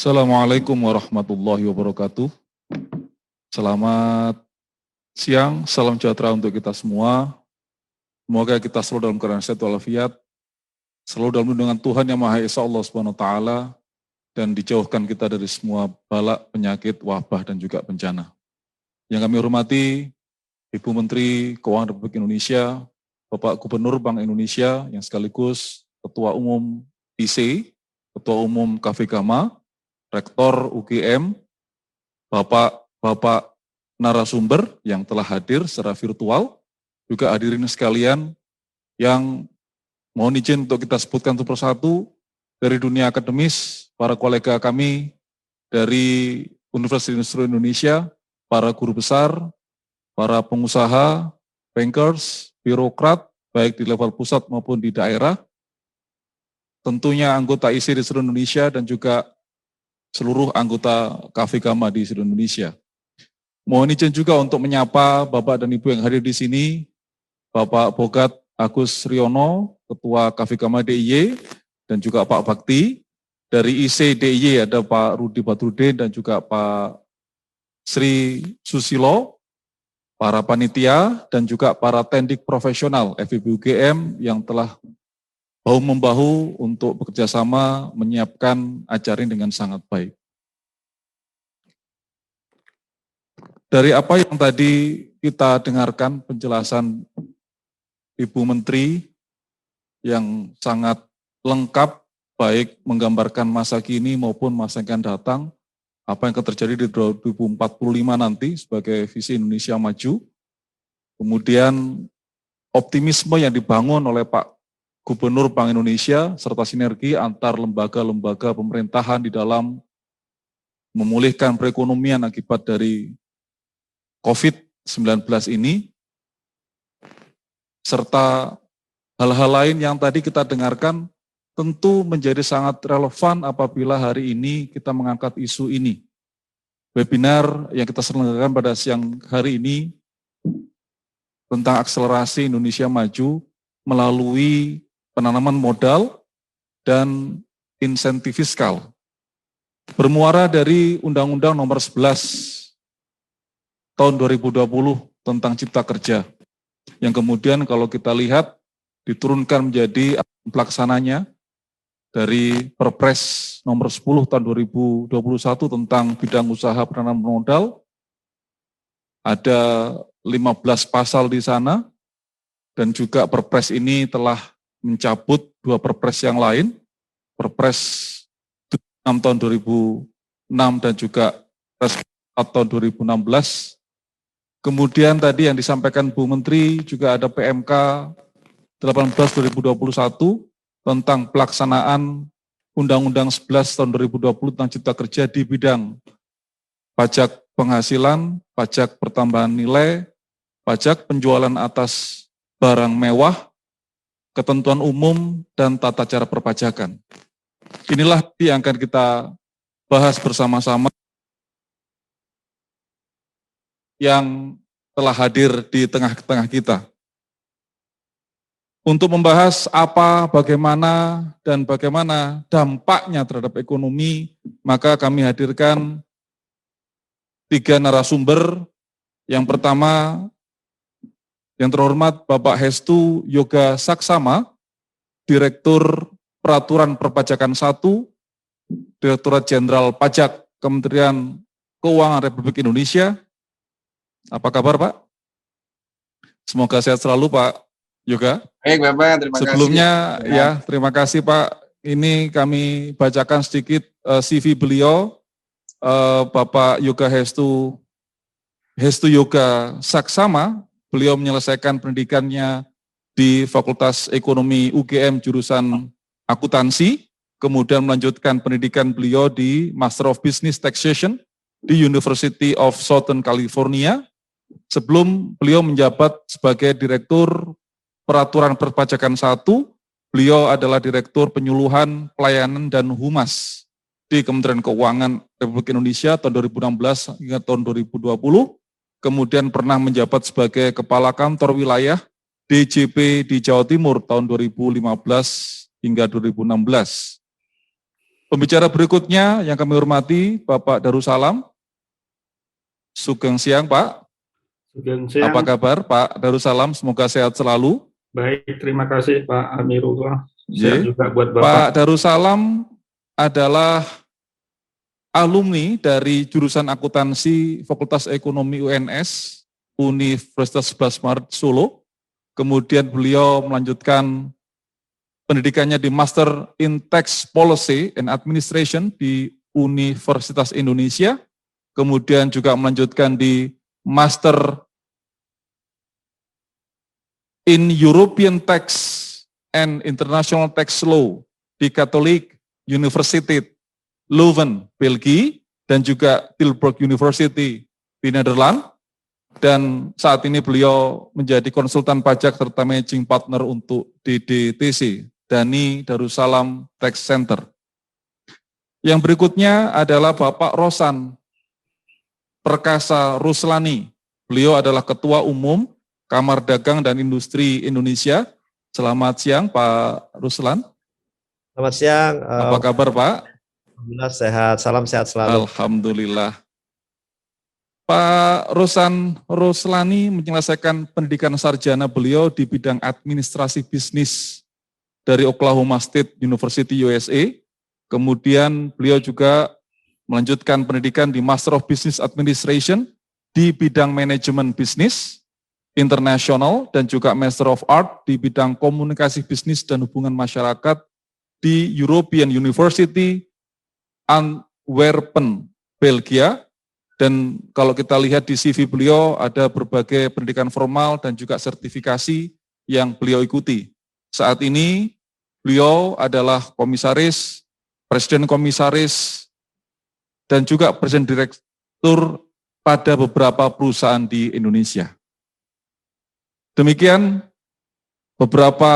Assalamualaikum warahmatullahi wabarakatuh. Selamat siang, salam sejahtera untuk kita semua. Semoga kita selalu dalam keadaan sehat walafiat, selalu dalam lindungan Tuhan Yang Maha Esa Allah Subhanahu wa taala, dan dijauhkan kita dari semua bala, penyakit, wabah, dan juga bencana. Yang kami hormati, Ibu Menteri Keuangan Republik Indonesia, Bapak Gubernur Bank Indonesia, yang sekaligus Ketua Umum IC, Ketua Umum KVKMA, Rektor UGM, Bapak narasumber yang telah hadir secara virtual, juga hadirin sekalian yang mohon izin untuk kita sebutkan satu persatu dari dunia akademis, para kolega kami dari Universitas Indonesia, para guru besar, para pengusaha, bankers, birokrat, baik di level pusat maupun di daerah, tentunya anggota IC di seluruh Indonesia dan juga seluruh anggota KVKMA di seluruh Indonesia. Mohon izin juga untuk menyapa Bapak dan Ibu yang hadir di sini, Bapak Bogat Agus Riono, Ketua KVKMA DIY, dan juga Pak Bakti. Dari IC DIY ada Pak Rudi Badrudin dan juga Pak Sri Susilo, para panitia, dan juga para tendik profesional FIB UGM yang telah bahu-membahu untuk bekerjasama menyiapkan acara ini dengan sangat baik. Dari apa yang tadi kita dengarkan penjelasan Ibu Menteri yang sangat lengkap, baik menggambarkan masa kini maupun masa yang akan datang, apa yang akan terjadi di 2045 nanti sebagai visi Indonesia Maju, kemudian optimisme yang dibangun oleh Pak Gubernur Bank Indonesia, serta sinergi antar lembaga-lembaga pemerintahan di dalam memulihkan perekonomian akibat dari COVID-19 ini, serta hal-hal lain yang tadi kita dengarkan tentu menjadi sangat relevan apabila hari ini kita mengangkat isu ini. Webinar yang kita selenggarakan pada siang hari ini tentang akselerasi Indonesia Maju melalui penanaman modal dan insentif fiskal. Bermuara dari Undang-Undang Nomor 11 tahun 2020 tentang Cipta Kerja, yang kemudian kalau kita lihat diturunkan menjadi pelaksananya dari Perpres Nomor 10 tahun 2021 tentang bidang usaha penanaman modal. Ada 15 pasal di sana, dan juga Perpres ini telah mencabut 2 Perpres yang lain, Perpres 6 tahun 2006 dan juga Perpres 4 tahun 2016. Kemudian tadi yang disampaikan Bu Menteri juga ada PMK 18 2021 tentang pelaksanaan Undang-Undang 11 tahun 2020 tentang Cipta Kerja di bidang pajak penghasilan, pajak pertambahan nilai, pajak penjualan atas barang mewah, ketentuan umum, dan tata cara perpajakan. Inilah yang akan kita bahas bersama-sama yang telah hadir di tengah-tengah kita. Untuk membahas apa, bagaimana, dan bagaimana dampaknya terhadap ekonomi, maka kami hadirkan 3 narasumber. Yang pertama, yang terhormat Bapak Hestu Yoga Saksama, Direktur Peraturan Perpajakan 1, Direktorat Jenderal Pajak Kementerian Keuangan Republik Indonesia. Apa kabar Pak? Semoga sehat selalu Pak Yoga. Baik Bapak, terima kasih. Sebelumnya ya, terima kasih Pak. Ini kami bacakan sedikit CV beliau, Bapak Yoga Hestu Yoga Saksama. Beliau menyelesaikan pendidikannya di Fakultas Ekonomi UGM jurusan akuntansi, kemudian melanjutkan pendidikan beliau di Master of Business Taxation di University of Southern California. Sebelum beliau menjabat sebagai Direktur Peraturan Perpajakan 1, beliau adalah Direktur Penyuluhan Pelayanan dan Humas di Kementerian Keuangan Republik Indonesia tahun 2016 hingga tahun 2020. Kemudian pernah menjabat sebagai Kepala Kantor Wilayah DJP di Jawa Timur tahun 2015 hingga 2016. Pembicara berikutnya yang kami hormati Bapak Darussalam. Sugeng siang Pak. Sugeng siang. Apa kabar Pak Darussalam? Semoga sehat selalu. Baik, terima kasih Pak Amirullah. Sehat Ye. juga buat Bapak. Pak Darussalam adalah alumni dari jurusan akuntansi Fakultas Ekonomi UNS, Universitas 11 Maret Solo. Kemudian beliau melanjutkan pendidikannya di Master in Tax Policy and Administration di Universitas Indonesia, kemudian juga melanjutkan di Master in European Tax and International Tax Law di Catholic University Leuven, Belgia, dan juga Tilburg University di Nederland. Dan saat ini beliau menjadi konsultan pajak serta managing partner untuk DDTC, Dhani Darussalam Tax Center. Yang berikutnya adalah Bapak Rosan Perkasa Ruslani. Beliau adalah Ketua Umum Kamar Dagang dan Industri Indonesia. Selamat siang Pak Ruslan. Selamat siang. Apa kabar Pak? Alhamdulillah sehat, salam sehat selalu. Alhamdulillah. Pak Rosan Ruslani menyelesaikan pendidikan sarjana beliau di bidang administrasi bisnis dari Oklahoma State University USA. Kemudian beliau juga melanjutkan pendidikan di Master of Business Administration di bidang manajemen bisnis internasional dan juga Master of Art di bidang komunikasi bisnis dan hubungan masyarakat di European University Antwerpen, Belgia. Dan kalau kita lihat di CV beliau ada berbagai pendidikan formal dan juga sertifikasi yang beliau ikuti. Saat ini beliau adalah komisaris, presiden komisaris, dan juga presiden direktur pada beberapa perusahaan di Indonesia. Demikian beberapa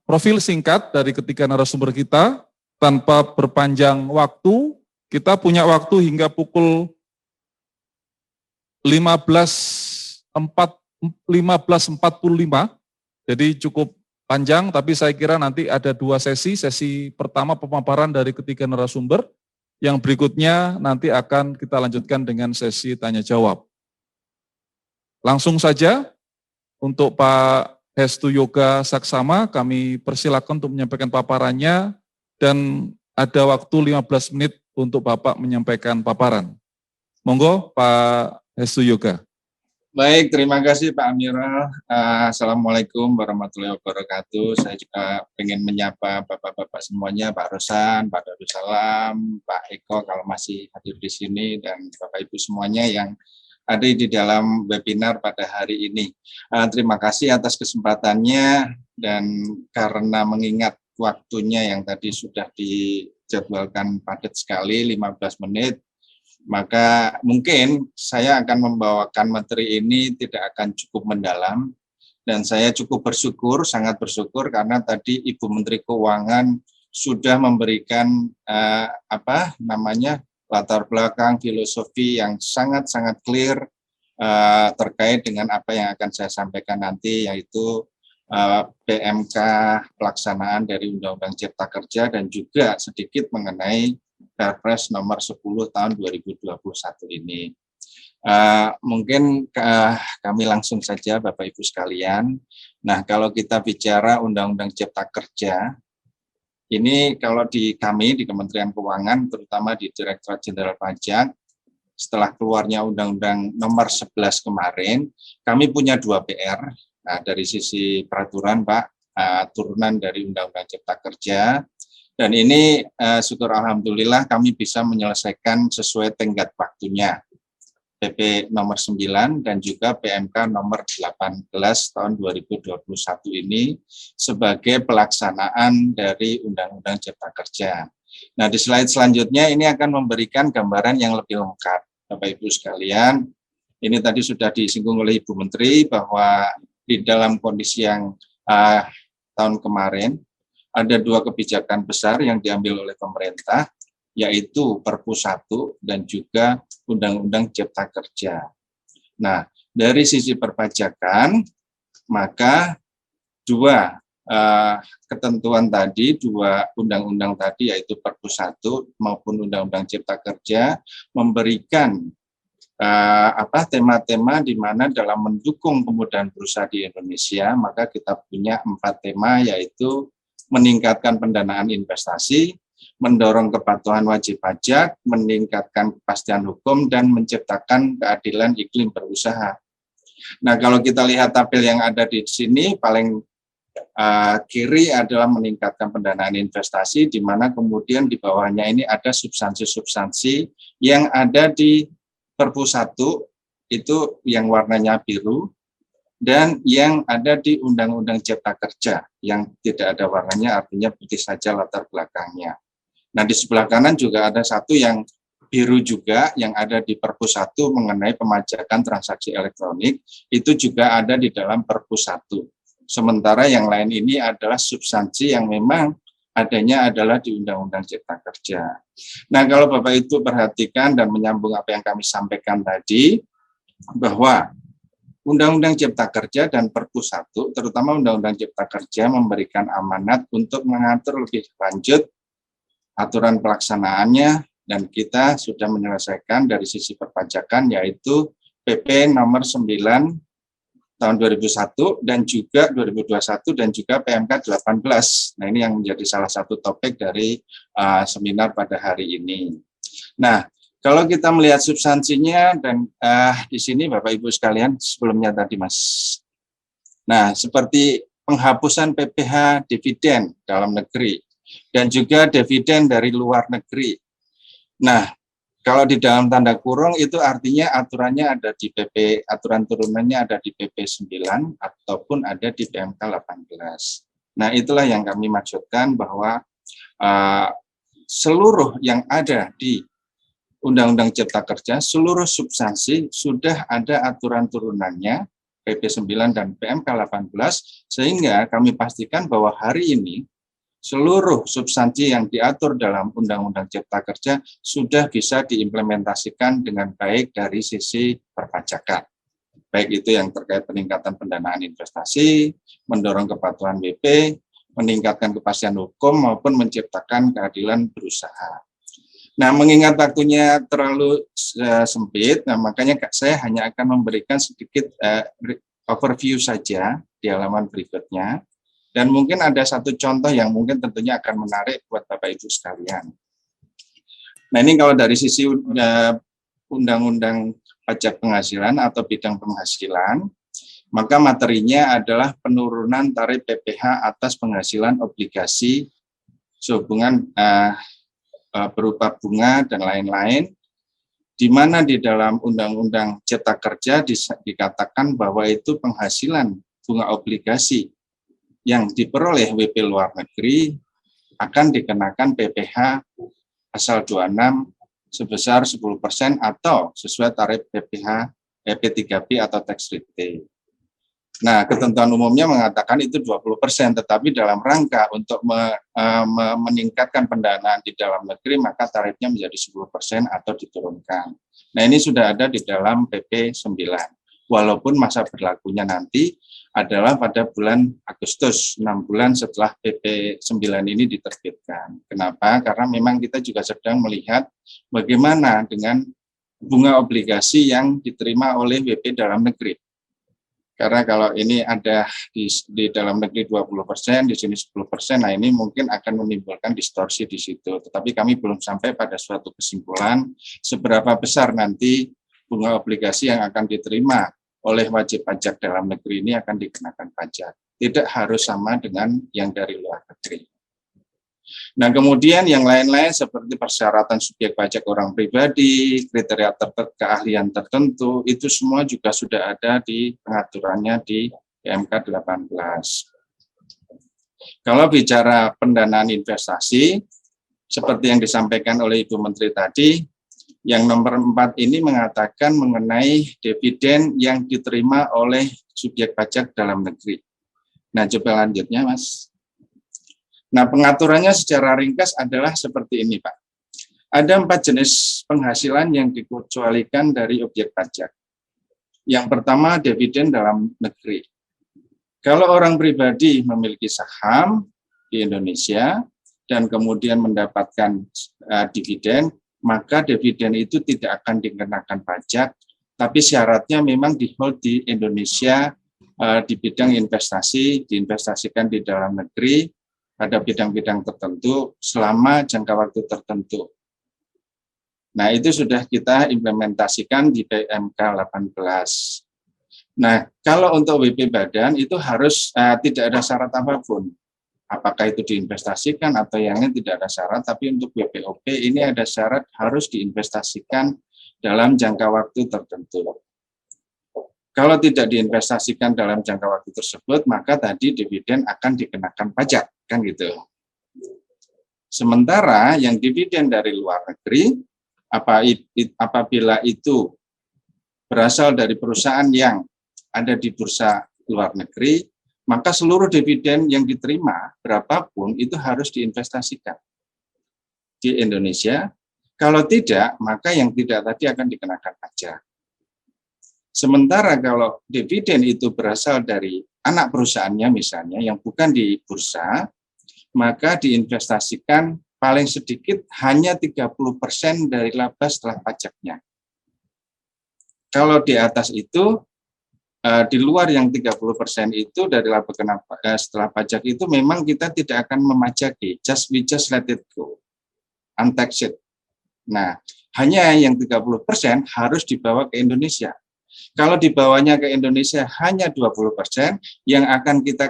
profil singkat dari ketiga narasumber kita. Tanpa berpanjang waktu, kita punya waktu hingga pukul 15.45, jadi cukup panjang, tapi saya kira nanti ada dua sesi. Sesi pertama pemaparan dari ketiga narasumber, yang berikutnya nanti akan kita lanjutkan dengan sesi tanya jawab. Langsung saja untuk Pak Hestu Yoga Saksama, kami persilakan untuk menyampaikan paparannya, dan ada waktu 15 menit untuk Bapak menyampaikan paparan. Monggo Pak Hestu Yoga. Baik, terima kasih Pak Amirul. Assalamualaikum warahmatullahi wabarakatuh. Saya juga ingin menyapa Bapak-Bapak semuanya, Pak Rosan, Pak Darussalam, Pak Eko kalau masih hadir di sini, dan Bapak Ibu semuanya yang ada di dalam webinar pada hari ini. Terima kasih atas kesempatannya, dan karena mengingat waktunya yang tadi sudah dijadwalkan padat sekali, 15 menit, maka mungkin saya akan membawakan materi ini tidak akan cukup mendalam, dan saya cukup bersyukur, sangat bersyukur karena tadi Ibu Menteri Keuangan sudah memberikan latar belakang filosofi yang sangat-sangat clear terkait dengan apa yang akan saya sampaikan nanti, yaitu PMK pelaksanaan dari Undang-Undang Cipta Kerja dan juga sedikit mengenai Perpres nomor 10 tahun 2021 ini. Mungkin kami langsung saja Bapak Ibu sekalian. Nah, kalau kita bicara Undang-Undang Cipta Kerja, ini kalau di kami di Kementerian Keuangan, terutama di Direktorat Jenderal Pajak, setelah keluarnya Undang-Undang nomor 11 kemarin, kami punya 2 PR. Nah, dari sisi peraturan Pak, turunan dari Undang-Undang Cipta Kerja, dan ini syukur alhamdulillah kami bisa menyelesaikan sesuai tenggat waktunya. PP nomor 9 dan juga PMK nomor 18 tahun 2021 ini sebagai pelaksanaan dari Undang-Undang Cipta Kerja. Nah, di slide selanjutnya ini akan memberikan gambaran yang lebih lengkap. Bapak Ibu sekalian, ini tadi sudah disinggung oleh Ibu Menteri bahwa di dalam kondisi yang tahun kemarin ada 2 kebijakan besar yang diambil oleh pemerintah, yaitu Perpu 1 dan juga Undang-Undang Cipta Kerja. Nah, dari sisi perpajakan, maka 2 ketentuan tadi, dua undang-undang tadi, yaitu Perpu 1 maupun Undang-Undang Cipta Kerja, memberikan tema-tema di mana dalam mendukung kemudahan berusaha di Indonesia, maka kita punya 4 tema, yaitu meningkatkan pendanaan investasi, mendorong kepatuhan wajib pajak, meningkatkan kepastian hukum, dan menciptakan keadilan iklim berusaha. Nah, kalau kita lihat tabel yang ada di sini, paling kiri adalah meningkatkan pendanaan investasi, di mana kemudian di bawahnya ini ada substansi-substansi yang ada di Perpu 1, itu yang warnanya biru, dan yang ada di Undang-Undang Cipta Kerja, yang tidak ada warnanya, artinya putih saja latar belakangnya. Nah, di sebelah kanan juga ada satu yang biru juga, yang ada di Perpu 1 mengenai pemajakan transaksi elektronik, itu juga ada di dalam Perpu 1. Sementara yang lain ini adalah substansi yang memang adanya adalah di Undang-Undang Cipta Kerja. Nah, kalau Bapak Ibu perhatikan dan menyambung apa yang kami sampaikan tadi, bahwa Undang-Undang Cipta Kerja dan Perpu 1, terutama Undang-Undang Cipta Kerja, memberikan amanat untuk mengatur lebih lanjut aturan pelaksanaannya, dan kita sudah menyelesaikan dari sisi perpajakan, yaitu PP nomor 9 tahun 2001 dan juga 2021 dan juga PMK 18. Nah, ini yang menjadi salah satu topik dari seminar pada hari ini. Nah, kalau kita melihat substansinya dan di sini Bapak Ibu sekalian, sebelumnya tadi Mas. Nah, seperti penghapusan PPh dividen dalam negeri dan juga dividen dari luar negeri. Nah, kalau di dalam tanda kurung itu artinya aturannya ada di PP, aturan turunannya ada di PP 9 ataupun ada di PMK 18. Nah, itulah yang kami maksudkan bahwa seluruh yang ada di Undang-Undang Cipta Kerja, seluruh substansi sudah ada aturan turunannya, PP 9 dan PMK 18, sehingga kami pastikan bahwa hari ini seluruh substansi yang diatur dalam Undang-Undang Cipta Kerja sudah bisa diimplementasikan dengan baik dari sisi perpajakan. Baik itu yang terkait peningkatan pendanaan investasi, mendorong kepatuhan WP, meningkatkan kepastian hukum, maupun menciptakan keadilan berusaha. Nah, mengingat waktunya terlalu sempit, nah makanya saya hanya akan memberikan sedikit overview saja di halaman berikutnya. Dan mungkin ada satu contoh yang mungkin tentunya akan menarik buat Bapak Ibu sekalian. Nah, ini kalau dari sisi Undang-Undang Pajak Penghasilan atau bidang penghasilan, maka materinya adalah penurunan tarif PPh atas penghasilan obligasi sehubungan berupa bunga dan lain-lain, di mana di dalam Undang-Undang Cipta Kerja dikatakan bahwa itu penghasilan bunga obligasi yang diperoleh WP luar negeri akan dikenakan PPh pasal 26 sebesar 10% atau sesuai tarif PPh P3B atau tax rate. Nah, ketentuan umumnya mengatakan itu 20%, tetapi dalam rangka untuk meningkatkan pendanaan di dalam negeri, maka tarifnya menjadi 10% atau diturunkan. Nah, ini sudah ada di dalam PP 9. Walaupun masa berlakunya nanti adalah pada bulan Agustus, 6 bulan setelah PP 9 ini diterbitkan. Kenapa? Karena memang kita juga sedang melihat bagaimana dengan bunga obligasi yang diterima oleh WP dalam negeri. Karena kalau ini ada di dalam negeri 20%, di sini 10%, nah ini mungkin akan menimbulkan distorsi di situ. Tetapi kami belum sampai pada suatu kesimpulan seberapa besar nanti bunga obligasi yang akan diterima oleh wajib pajak dalam negeri ini akan dikenakan pajak. Tidak harus sama dengan yang dari luar negeri. Nah, kemudian yang lain-lain seperti persyaratan subjek pajak orang pribadi, kriteria keahlian tertentu, itu semua juga sudah ada di pengaturannya di PMK 18. Kalau bicara pendanaan investasi, seperti yang disampaikan oleh Ibu Menteri tadi, yang nomor 4 ini mengatakan mengenai dividen yang diterima oleh subjek pajak dalam negeri. Nah, coba lanjutnya, Mas. Nah, pengaturannya secara ringkas adalah seperti ini, Pak. Ada 4 jenis penghasilan yang dikecualikan dari objek pajak. Yang pertama, dividen dalam negeri. Kalau orang pribadi memiliki saham di Indonesia dan kemudian mendapatkan dividen, maka dividen itu tidak akan dikenakan pajak, tapi syaratnya memang di-hold di Indonesia di bidang investasi, diinvestasikan di dalam negeri pada bidang-bidang tertentu selama jangka waktu tertentu. Nah, itu sudah kita implementasikan di PMK 18. Nah, kalau untuk WP Badan itu harus tidak ada syarat apapun. Apakah itu diinvestasikan atau yang lain tidak ada syarat, tapi untuk WPOP ini ada syarat harus diinvestasikan dalam jangka waktu tertentu. Kalau tidak diinvestasikan dalam jangka waktu tersebut, maka tadi dividen akan dikenakan pajak, kan gitu. Sementara yang dividen dari luar negeri, apabila itu berasal dari perusahaan yang ada di bursa luar negeri, maka seluruh dividen yang diterima berapapun itu harus diinvestasikan di Indonesia. Kalau tidak, maka yang tidak tadi akan dikenakan pajak. Sementara kalau dividen itu berasal dari anak perusahaannya misalnya yang bukan di bursa, maka diinvestasikan paling sedikit hanya 30% dari laba setelah pajaknya. Kalau di atas itu, di luar yang 30% itu dari laba setelah pajak itu memang kita tidak akan memajaki, we just let it go, untaxed. Nah, hanya yang 30% harus dibawa ke Indonesia. Kalau dibawanya ke Indonesia hanya 20%, yang akan kita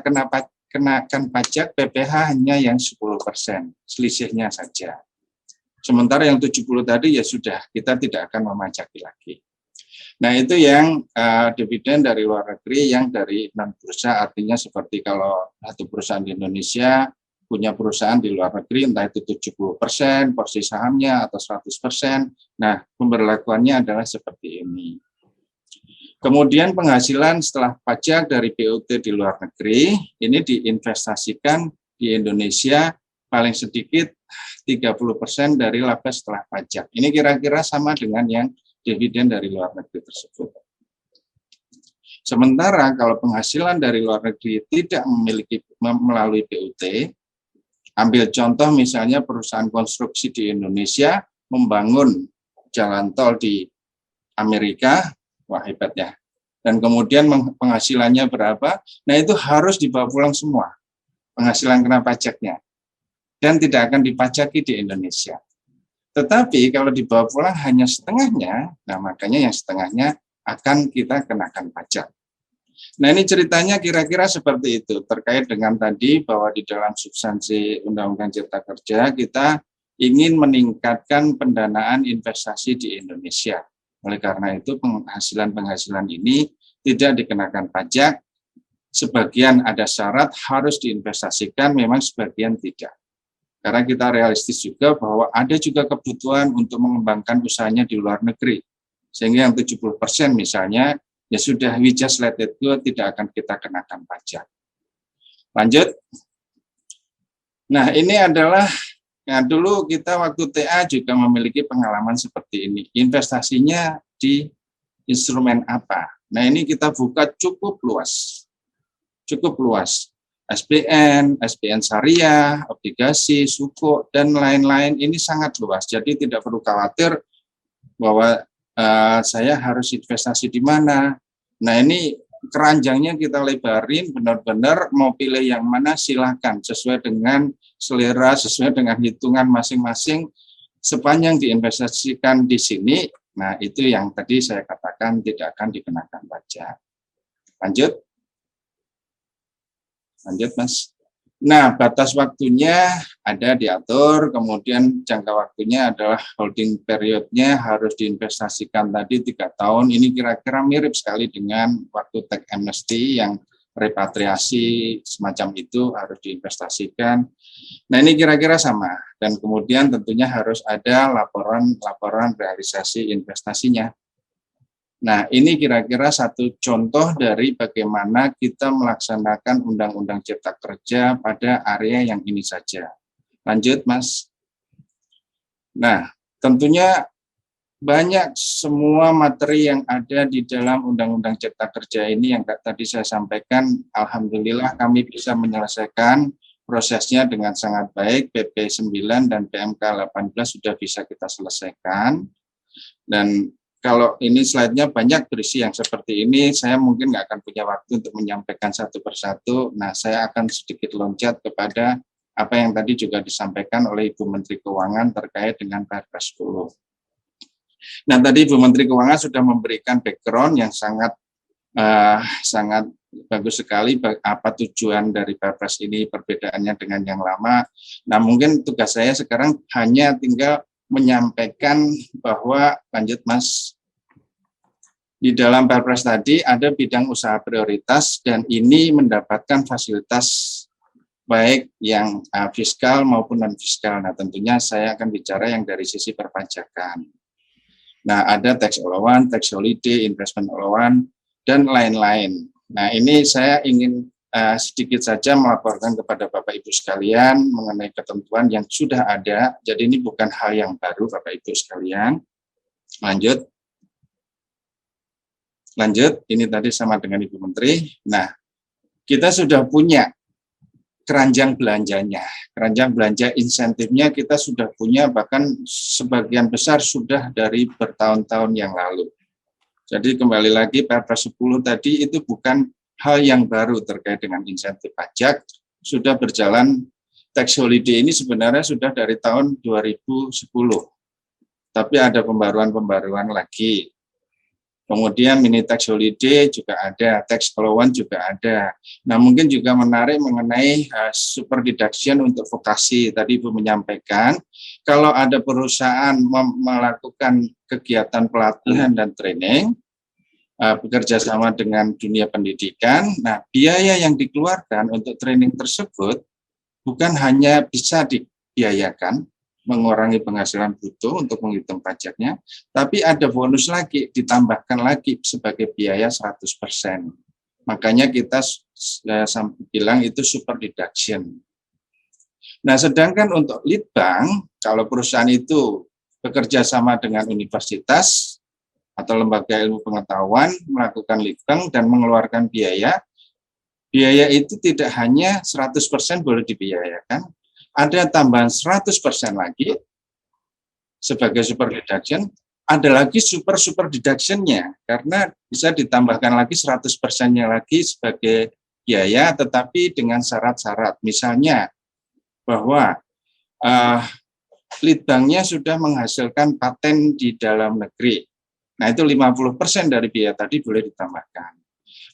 kenakan pajak PPh hanya yang 10%, selisihnya saja. Sementara yang 70 tadi ya sudah, kita tidak akan memajaki lagi. Nah, itu yang dividen dari luar negeri yang dari non-bursa, artinya seperti kalau satu perusahaan di Indonesia punya perusahaan di luar negeri, entah itu 70% porsi sahamnya atau 100%. Nah, pemberlakuannya adalah seperti ini. Kemudian penghasilan setelah pajak dari BUT di luar negeri, ini diinvestasikan di Indonesia paling sedikit 30% dari laba setelah pajak. Ini kira-kira sama dengan yang dividen dari luar negeri tersebut. Sementara kalau penghasilan dari luar negeri tidak memiliki melalui BUT, ambil contoh misalnya perusahaan konstruksi di Indonesia membangun jalan tol di Amerika, wah hebat ya. Dan kemudian penghasilannya berapa? Nah, itu harus dibawa pulang semua penghasilan kena pajaknya dan tidak akan dipajaki di Indonesia. Tetapi kalau dibawa pulang hanya setengahnya, nah makanya yang setengahnya akan kita kenakan pajak. Nah, ini ceritanya kira-kira seperti itu, terkait dengan tadi bahwa di dalam substansi Undang-Undang Cipta Kerja kita ingin meningkatkan pendanaan investasi di Indonesia. Oleh karena itu penghasilan-penghasilan ini tidak dikenakan pajak, sebagian ada syarat harus diinvestasikan, memang sebagian tidak. Karena kita realistis juga bahwa ada juga kebutuhan untuk mengembangkan usahanya di luar negeri. Sehingga yang 70% misalnya, ya sudah we just let it go, tidak akan kita kenakan pajak. Lanjut. Nah, ini adalah, nah dulu kita waktu TA juga memiliki pengalaman seperti ini. Investasinya di instrumen apa? Nah, ini kita buka cukup luas. Cukup luas. SBN, SBN syariah, obligasi, suku, dan lain-lain ini sangat luas. Jadi tidak perlu khawatir bahwa saya harus investasi di mana. Nah, ini keranjangnya kita lebarin, benar-benar mau pilih yang mana silahkan, sesuai dengan selera, sesuai dengan hitungan masing-masing, sepanjang diinvestasikan di sini. Nah, itu yang tadi saya katakan tidak akan dikenakan pajak. Lanjut. Lanjut, Mas. Nah, batas waktunya ada diatur, kemudian jangka waktunya adalah holding periodnya harus diinvestasikan tadi 3 tahun. Ini kira-kira mirip sekali dengan waktu tax amnesty yang repatriasi semacam itu harus diinvestasikan. Nah, ini kira-kira sama. Dan kemudian tentunya harus ada laporan realisasi investasinya. Nah, ini kira-kira satu contoh dari bagaimana kita melaksanakan Undang-Undang Cipta Kerja pada area yang ini saja. Lanjut, Mas. Nah, tentunya banyak semua materi yang ada di dalam Undang-Undang Cipta Kerja ini yang tadi saya sampaikan, alhamdulillah kami bisa menyelesaikan prosesnya dengan sangat baik. PP 9 dan PMK 18 sudah bisa kita selesaikan. Dan kalau ini slide-nya banyak berisi yang seperti ini, saya mungkin nggak akan punya waktu untuk menyampaikan satu persatu. Nah, saya akan sedikit loncat kepada apa yang tadi juga disampaikan oleh Ibu Menteri Keuangan terkait dengan Perpres 10. Nah, tadi Ibu Menteri Keuangan sudah memberikan background yang sangat bagus sekali apa tujuan dari Perpres ini, perbedaannya dengan yang lama. Nah, mungkin tugas saya sekarang hanya tinggal menyampaikan bahwa, lanjut Mas, di dalam Perpres tadi ada bidang usaha prioritas dan ini mendapatkan fasilitas baik yang fiskal maupun non-fiskal. Nah, tentunya saya akan bicara yang dari sisi perpajakan. Nah, ada tax allowance, tax holiday, investment allowance, dan lain-lain. Nah, ini saya ingin sedikit saja melaporkan kepada Bapak Ibu sekalian mengenai ketentuan yang sudah ada. Jadi ini bukan hal yang baru Bapak Ibu sekalian. Lanjut, ini tadi sama dengan Ibu Menteri. Nah, kita sudah punya keranjang belanjanya, keranjang belanja insentifnya kita sudah punya, bahkan sebagian besar sudah dari bertahun-tahun yang lalu. Jadi kembali lagi Perpres 10 tadi itu bukan hal yang baru terkait dengan insentif pajak, sudah berjalan. Tax holiday ini sebenarnya sudah dari tahun 2010, tapi ada pembaruan-pembaruan lagi. Kemudian mini tax holiday juga ada, tax allowance juga ada. Nah, mungkin juga menarik mengenai super deduction untuk vokasi. Tadi Ibu menyampaikan, kalau ada perusahaan melakukan kegiatan pelatihan dan training, bekerja sama dengan dunia pendidikan, nah biaya yang dikeluarkan untuk training tersebut bukan hanya bisa dibiayakan, mengurangi penghasilan bruto untuk menghitung pajaknya, tapi ada bonus lagi, ditambahkan lagi sebagai biaya 100%. Makanya kita bilang itu super deduction. Nah, sedangkan untuk lead bank, kalau perusahaan itu bekerja sama dengan universitas atau lembaga ilmu pengetahuan, melakukan lead bank dan mengeluarkan biaya itu tidak hanya 100% boleh dibiayakan, ada tambahan 100% lagi sebagai super deduction, ada lagi super deduction-nya, karena bisa ditambahkan lagi 100%-nya lagi sebagai biaya, tetapi dengan syarat-syarat. Misalnya, bahwa lead bank-nya sudah menghasilkan paten di dalam negeri. Nah, itu 50% dari biaya tadi boleh ditambahkan.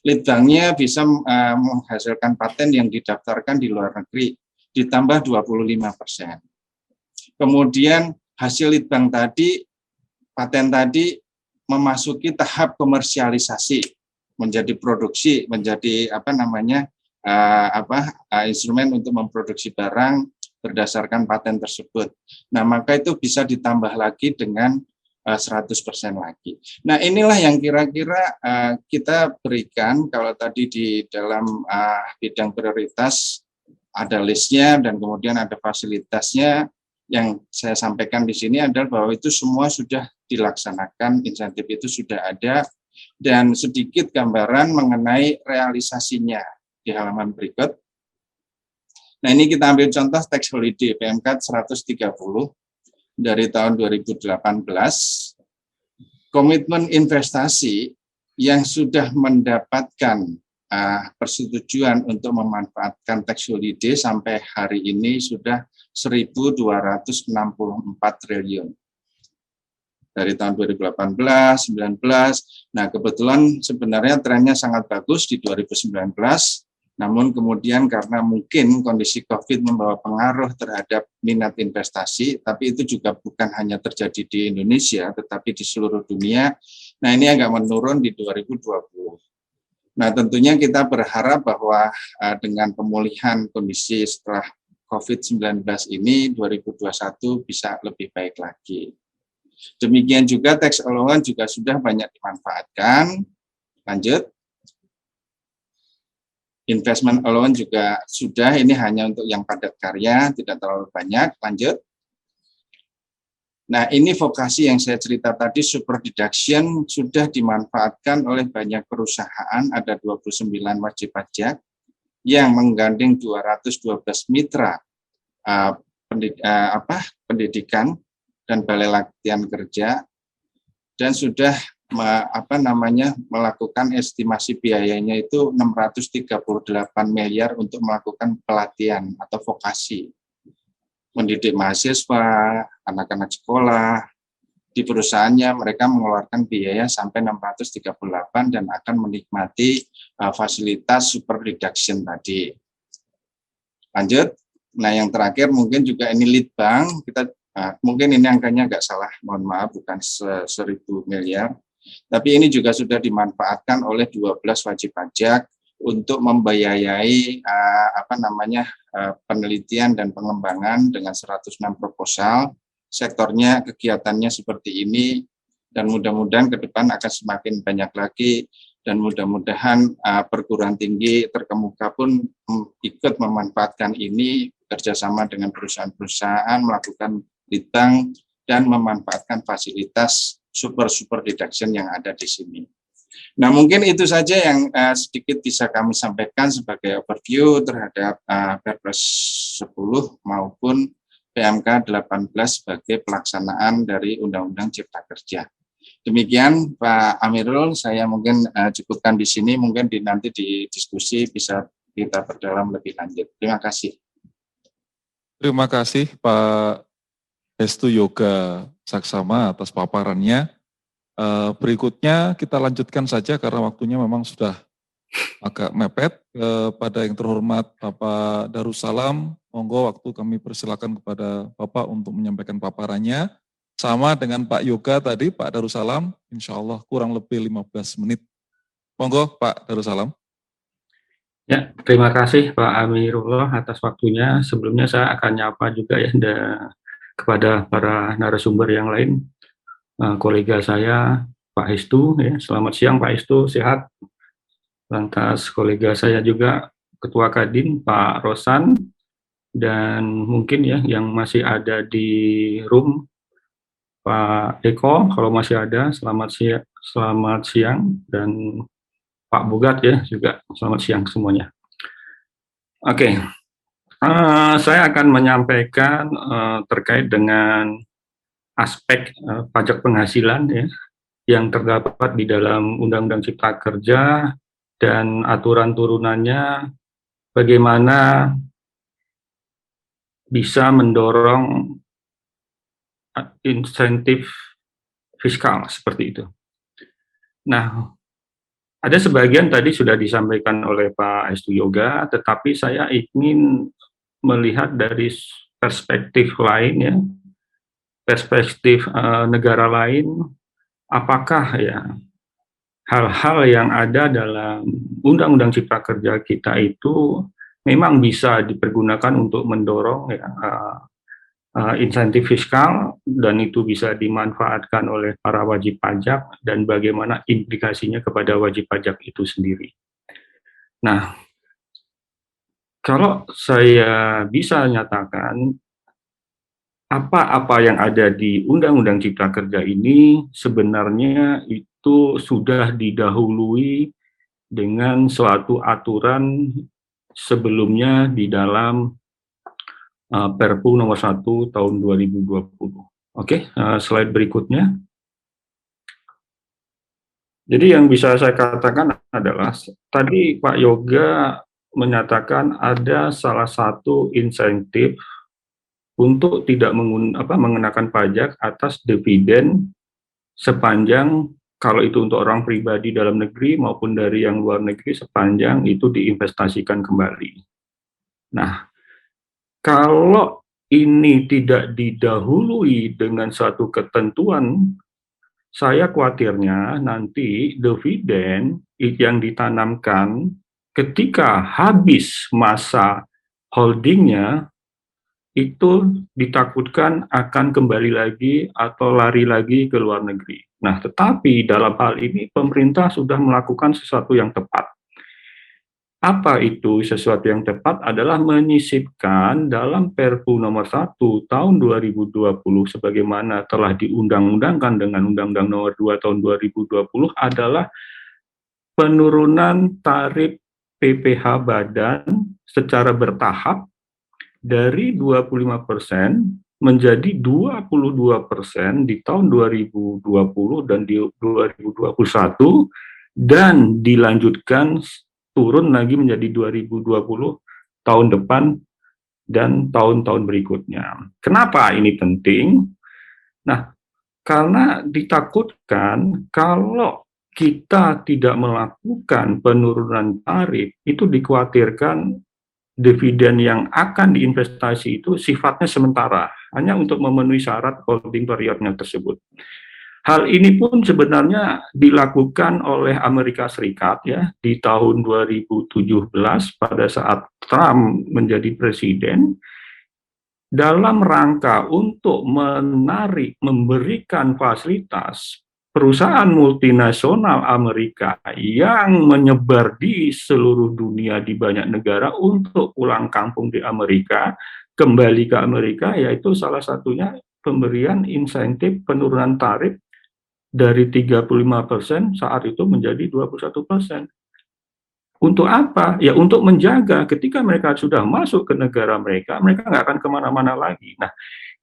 Lead bank-nya bisa menghasilkan paten yang didaftarkan di luar negeri, ditambah 25%. Kemudian hasil lead bank tadi, paten tadi memasuki tahap komersialisasi, menjadi produksi, menjadi instrumen untuk memproduksi barang berdasarkan paten tersebut. Nah, maka itu bisa ditambah lagi dengan 100% lagi. Nah, inilah yang kira-kira kita berikan kalau tadi di dalam bidang prioritas ada listnya dan kemudian ada fasilitasnya. Yang saya sampaikan di sini adalah bahwa itu semua sudah dilaksanakan, insentif itu sudah ada, dan sedikit gambaran mengenai realisasinya di halaman berikut. Nah, ini kita ambil contoh tax holiday PMK 130 dari tahun 2018. Komitmen investasi yang sudah mendapatkan persetujuan untuk memanfaatkan tax holiday sampai hari ini sudah 1.264 triliun. Dari tahun 2018, 19, nah kebetulan sebenarnya trennya sangat bagus di 2019, namun kemudian karena mungkin kondisi COVID membawa pengaruh terhadap minat investasi, tapi itu juga bukan hanya terjadi di Indonesia, tetapi di seluruh dunia. Nah, ini agak menurun di 2020. Nah, tentunya kita berharap bahwa dengan pemulihan kondisi setelah COVID-19 ini, 2021 bisa lebih baik lagi. Demikian juga tax allowance juga sudah banyak dimanfaatkan. Lanjut. Investment allowance juga sudah, ini hanya untuk yang padat karya, tidak terlalu banyak. Lanjut. Nah, ini vokasi yang saya cerita tadi, super deduction, sudah dimanfaatkan oleh banyak perusahaan, ada 29 wajib pajak yang menggandeng 212 mitra pendidikan dan balai latihan kerja, dan sudah melakukan estimasi biayanya itu 638 miliar untuk melakukan pelatihan atau vokasi, mendidik mahasiswa, anak-anak sekolah. Di perusahaannya mereka mengeluarkan biaya sampai 638 dan akan menikmati fasilitas super reduction tadi. Lanjut. Nah, yang terakhir mungkin juga ini lead bank, kita mungkin ini angkanya agak salah, mohon maaf, bukan 1.000 miliar, tapi ini juga sudah dimanfaatkan oleh 12 wajib pajak untuk membiayai penelitian dan pengembangan dengan 106 proposal. Sektornya, kegiatannya seperti ini, dan mudah-mudahan ke depan akan semakin banyak lagi, dan mudah-mudahan perguruan tinggi terkemuka pun ikut memanfaatkan ini, bekerjasama dengan perusahaan-perusahaan, melakukan litbang, dan memanfaatkan fasilitas super deduction yang ada di sini. Nah, mungkin itu saja yang sedikit bisa kami sampaikan sebagai overview terhadap Perpres 10 maupun PMK 18 sebagai pelaksanaan dari Undang-Undang Cipta Kerja. Demikian Pak Amirul, saya mungkin cukupkan di sini, mungkin nanti di diskusi bisa kita perdalam lebih lanjut. Terima kasih. Terima kasih Pak Hestu Yoga Saksama atas paparannya. Berikutnya kita lanjutkan saja karena waktunya memang sudah agak mepet. Kepada yang terhormat Bapak Darussalam, monggo waktu kami persilakan kepada Bapak untuk menyampaikan paparannya. Sama dengan Pak Yoga tadi, Pak Darussalam, insya Allah kurang lebih 15 menit. Monggo Pak Darussalam. Ya, terima kasih Pak Amirullah atas waktunya. Sebelumnya saya akan nyapa juga ya kepada para narasumber yang lain. Kolega saya Pak Hestu, ya. Selamat siang Pak Hestu, sehat. Lantas kolega saya juga Ketua Kadin Pak Rosan, dan mungkin ya yang masih ada di room Pak Eko kalau masih ada, selamat siang, dan Pak Bogat ya juga selamat siang semuanya. Oke. Saya akan menyampaikan terkait dengan aspek pajak penghasilan ya, yang terdapat di dalam Undang-Undang Cipta Kerja dan aturan turunannya, bagaimana bisa mendorong insentif fiskal seperti itu. Nah, ada sebagian tadi sudah disampaikan oleh Pak Hestu Yoga, tetapi saya ingin melihat dari perspektif lain ya, perspektif negara lain, apakah ya hal-hal yang ada dalam Undang-Undang Cipta Kerja kita itu memang bisa dipergunakan untuk mendorong ya, insentif fiskal, dan itu bisa dimanfaatkan oleh para wajib pajak, dan bagaimana implikasinya kepada wajib pajak itu sendiri. Nah, kalau saya bisa nyatakan apa-apa yang ada di Undang-Undang Cipta Kerja ini sebenarnya itu sudah didahului dengan suatu aturan sebelumnya di dalam Perpu nomor 1 tahun 2020. Oke, slide berikutnya. Jadi yang bisa saya katakan adalah, tadi Pak Yoga menyatakan ada salah satu insentif untuk tidak mengenakan pajak atas dividen sepanjang, kalau itu untuk orang pribadi dalam negeri maupun dari yang luar negeri, sepanjang itu diinvestasikan kembali. Nah, kalau ini tidak didahului dengan satu ketentuan, saya khawatirnya nanti dividen yang ditanamkan ketika habis masa holdingnya itu ditakutkan akan kembali lagi atau lari lagi ke luar negeri. Nah, tetapi dalam hal ini pemerintah sudah melakukan sesuatu yang tepat. Apa itu sesuatu yang tepat adalah menyisipkan dalam Perpu nomor 1 tahun 2020 sebagaimana telah diundang-undangkan dengan Undang-Undang nomor 2 tahun 2020 adalah penurunan tarif PPh badan secara bertahap dari 25% menjadi 22% di tahun 2020 dan di 2021 dan dilanjutkan turun lagi menjadi 2020 tahun depan dan tahun-tahun berikutnya. Kenapa ini penting? Nah, karena ditakutkan kalau kita tidak melakukan penurunan tarif, itu dikhawatirkan dividen yang akan diinvestasi itu sifatnya sementara, hanya untuk memenuhi syarat holding periodnya tersebut. Hal ini pun sebenarnya dilakukan oleh Amerika Serikat ya di tahun 2017 pada saat Trump menjadi presiden dalam rangka untuk memberikan fasilitas perusahaan multinasional Amerika yang menyebar di seluruh dunia di banyak negara untuk pulang kampung di Amerika, kembali ke Amerika, yaitu salah satunya pemberian insentif penurunan tarif dari 35% saat itu menjadi 21%. Untuk apa? Ya untuk menjaga ketika mereka sudah masuk ke negara mereka, mereka nggak akan kemana-mana lagi. Nah,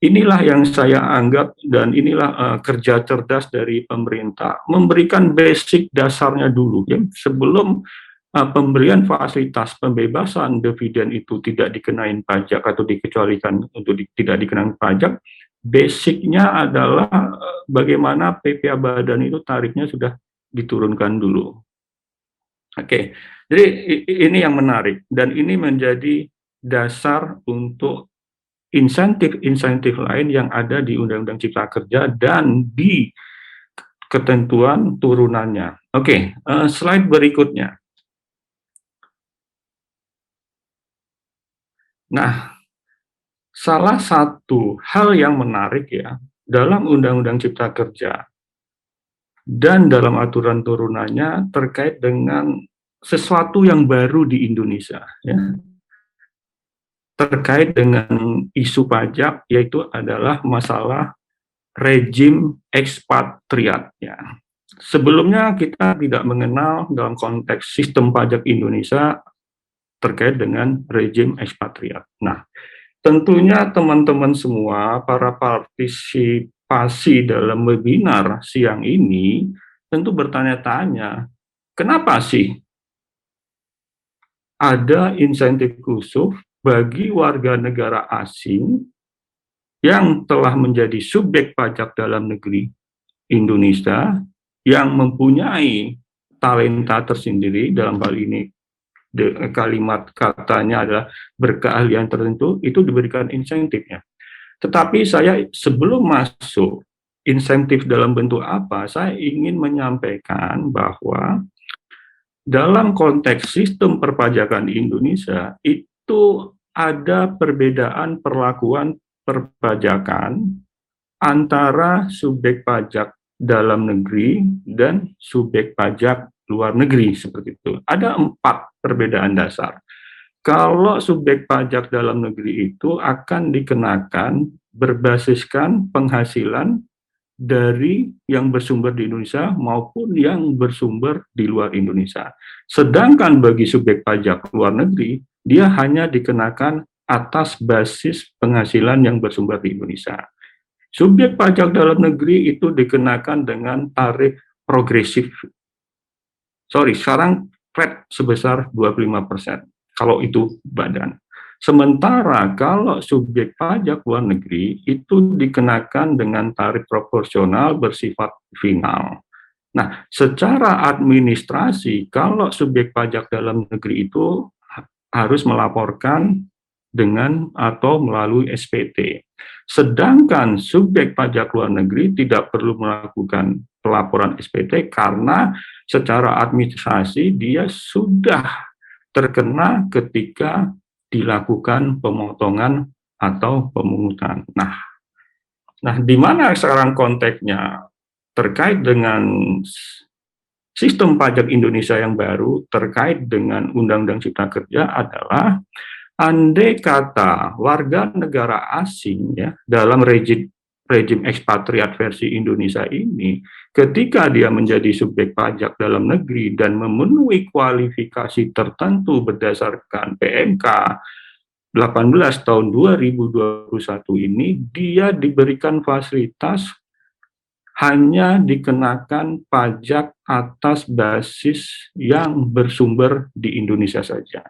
inilah yang saya anggap dan inilah kerja cerdas dari pemerintah, memberikan basic dasarnya dulu ya, sebelum pemberian fasilitas pembebasan dividen itu tidak dikenain pajak atau dikecualikan untuk tidak dikenain pajak. Basicnya adalah bagaimana PPh badan itu tarifnya sudah diturunkan dulu. Oke, jadi ini yang menarik dan ini menjadi dasar untuk insentif-insentif lain yang ada di Undang-Undang Cipta Kerja dan di ketentuan turunannya. Oke, slide berikutnya. Nah, salah satu hal yang menarik ya dalam Undang-Undang Cipta Kerja dan dalam aturan turunannya terkait dengan sesuatu yang baru di Indonesia ya. Terkait dengan isu pajak yaitu adalah masalah rejim ekspatriat ya. Sebelumnya kita tidak mengenal dalam konteks sistem pajak Indonesia terkait dengan rejim ekspatriat. Nah, tentunya teman-teman semua, para partisipasi dalam webinar siang ini tentu bertanya-tanya, kenapa sih ada insentif khusus bagi warga negara asing yang telah menjadi subjek pajak dalam negeri Indonesia yang mempunyai talenta tersendiri, dalam hal ini kalimat katanya adalah berkeahlian tertentu, itu diberikan insentifnya. Tetapi saya sebelum masuk insentif dalam bentuk apa, saya ingin menyampaikan bahwa dalam konteks sistem perpajakan di Indonesia itu ada perbedaan perlakuan perpajakan antara subjek pajak dalam negeri dan subjek pajak luar negeri seperti itu. Ada 4 perbedaan dasar. Kalau subjek pajak dalam negeri itu akan dikenakan berbasiskan penghasilan dari yang bersumber di Indonesia maupun yang bersumber di luar Indonesia. Sedangkan bagi subjek pajak luar negeri, dia hanya dikenakan atas basis penghasilan yang bersumber di Indonesia. Subjek pajak dalam negeri itu dikenakan dengan tarif progresif. Sekarang flat sebesar 25%, kalau itu badan. Sementara kalau subjek pajak luar negeri itu dikenakan dengan tarif proporsional bersifat final. Nah, secara administrasi, kalau subjek pajak dalam negeri itu harus melaporkan dengan atau melalui SPT. Sedangkan subjek pajak luar negeri tidak perlu melakukan pelaporan SPT karena secara administrasi dia sudah terkena ketika dilakukan pemotongan atau pemungutan. Nah, di mana sekarang konteksnya terkait dengan sistem pajak Indonesia yang baru terkait dengan Undang-Undang Cipta Kerja adalah andai kata warga negara asing ya dalam rejim ekspatriat versi Indonesia ini, ketika dia menjadi subjek pajak dalam negeri dan memenuhi kualifikasi tertentu berdasarkan PMK 18 tahun 2021 ini, dia diberikan fasilitas hanya dikenakan pajak atas basis yang bersumber di Indonesia saja.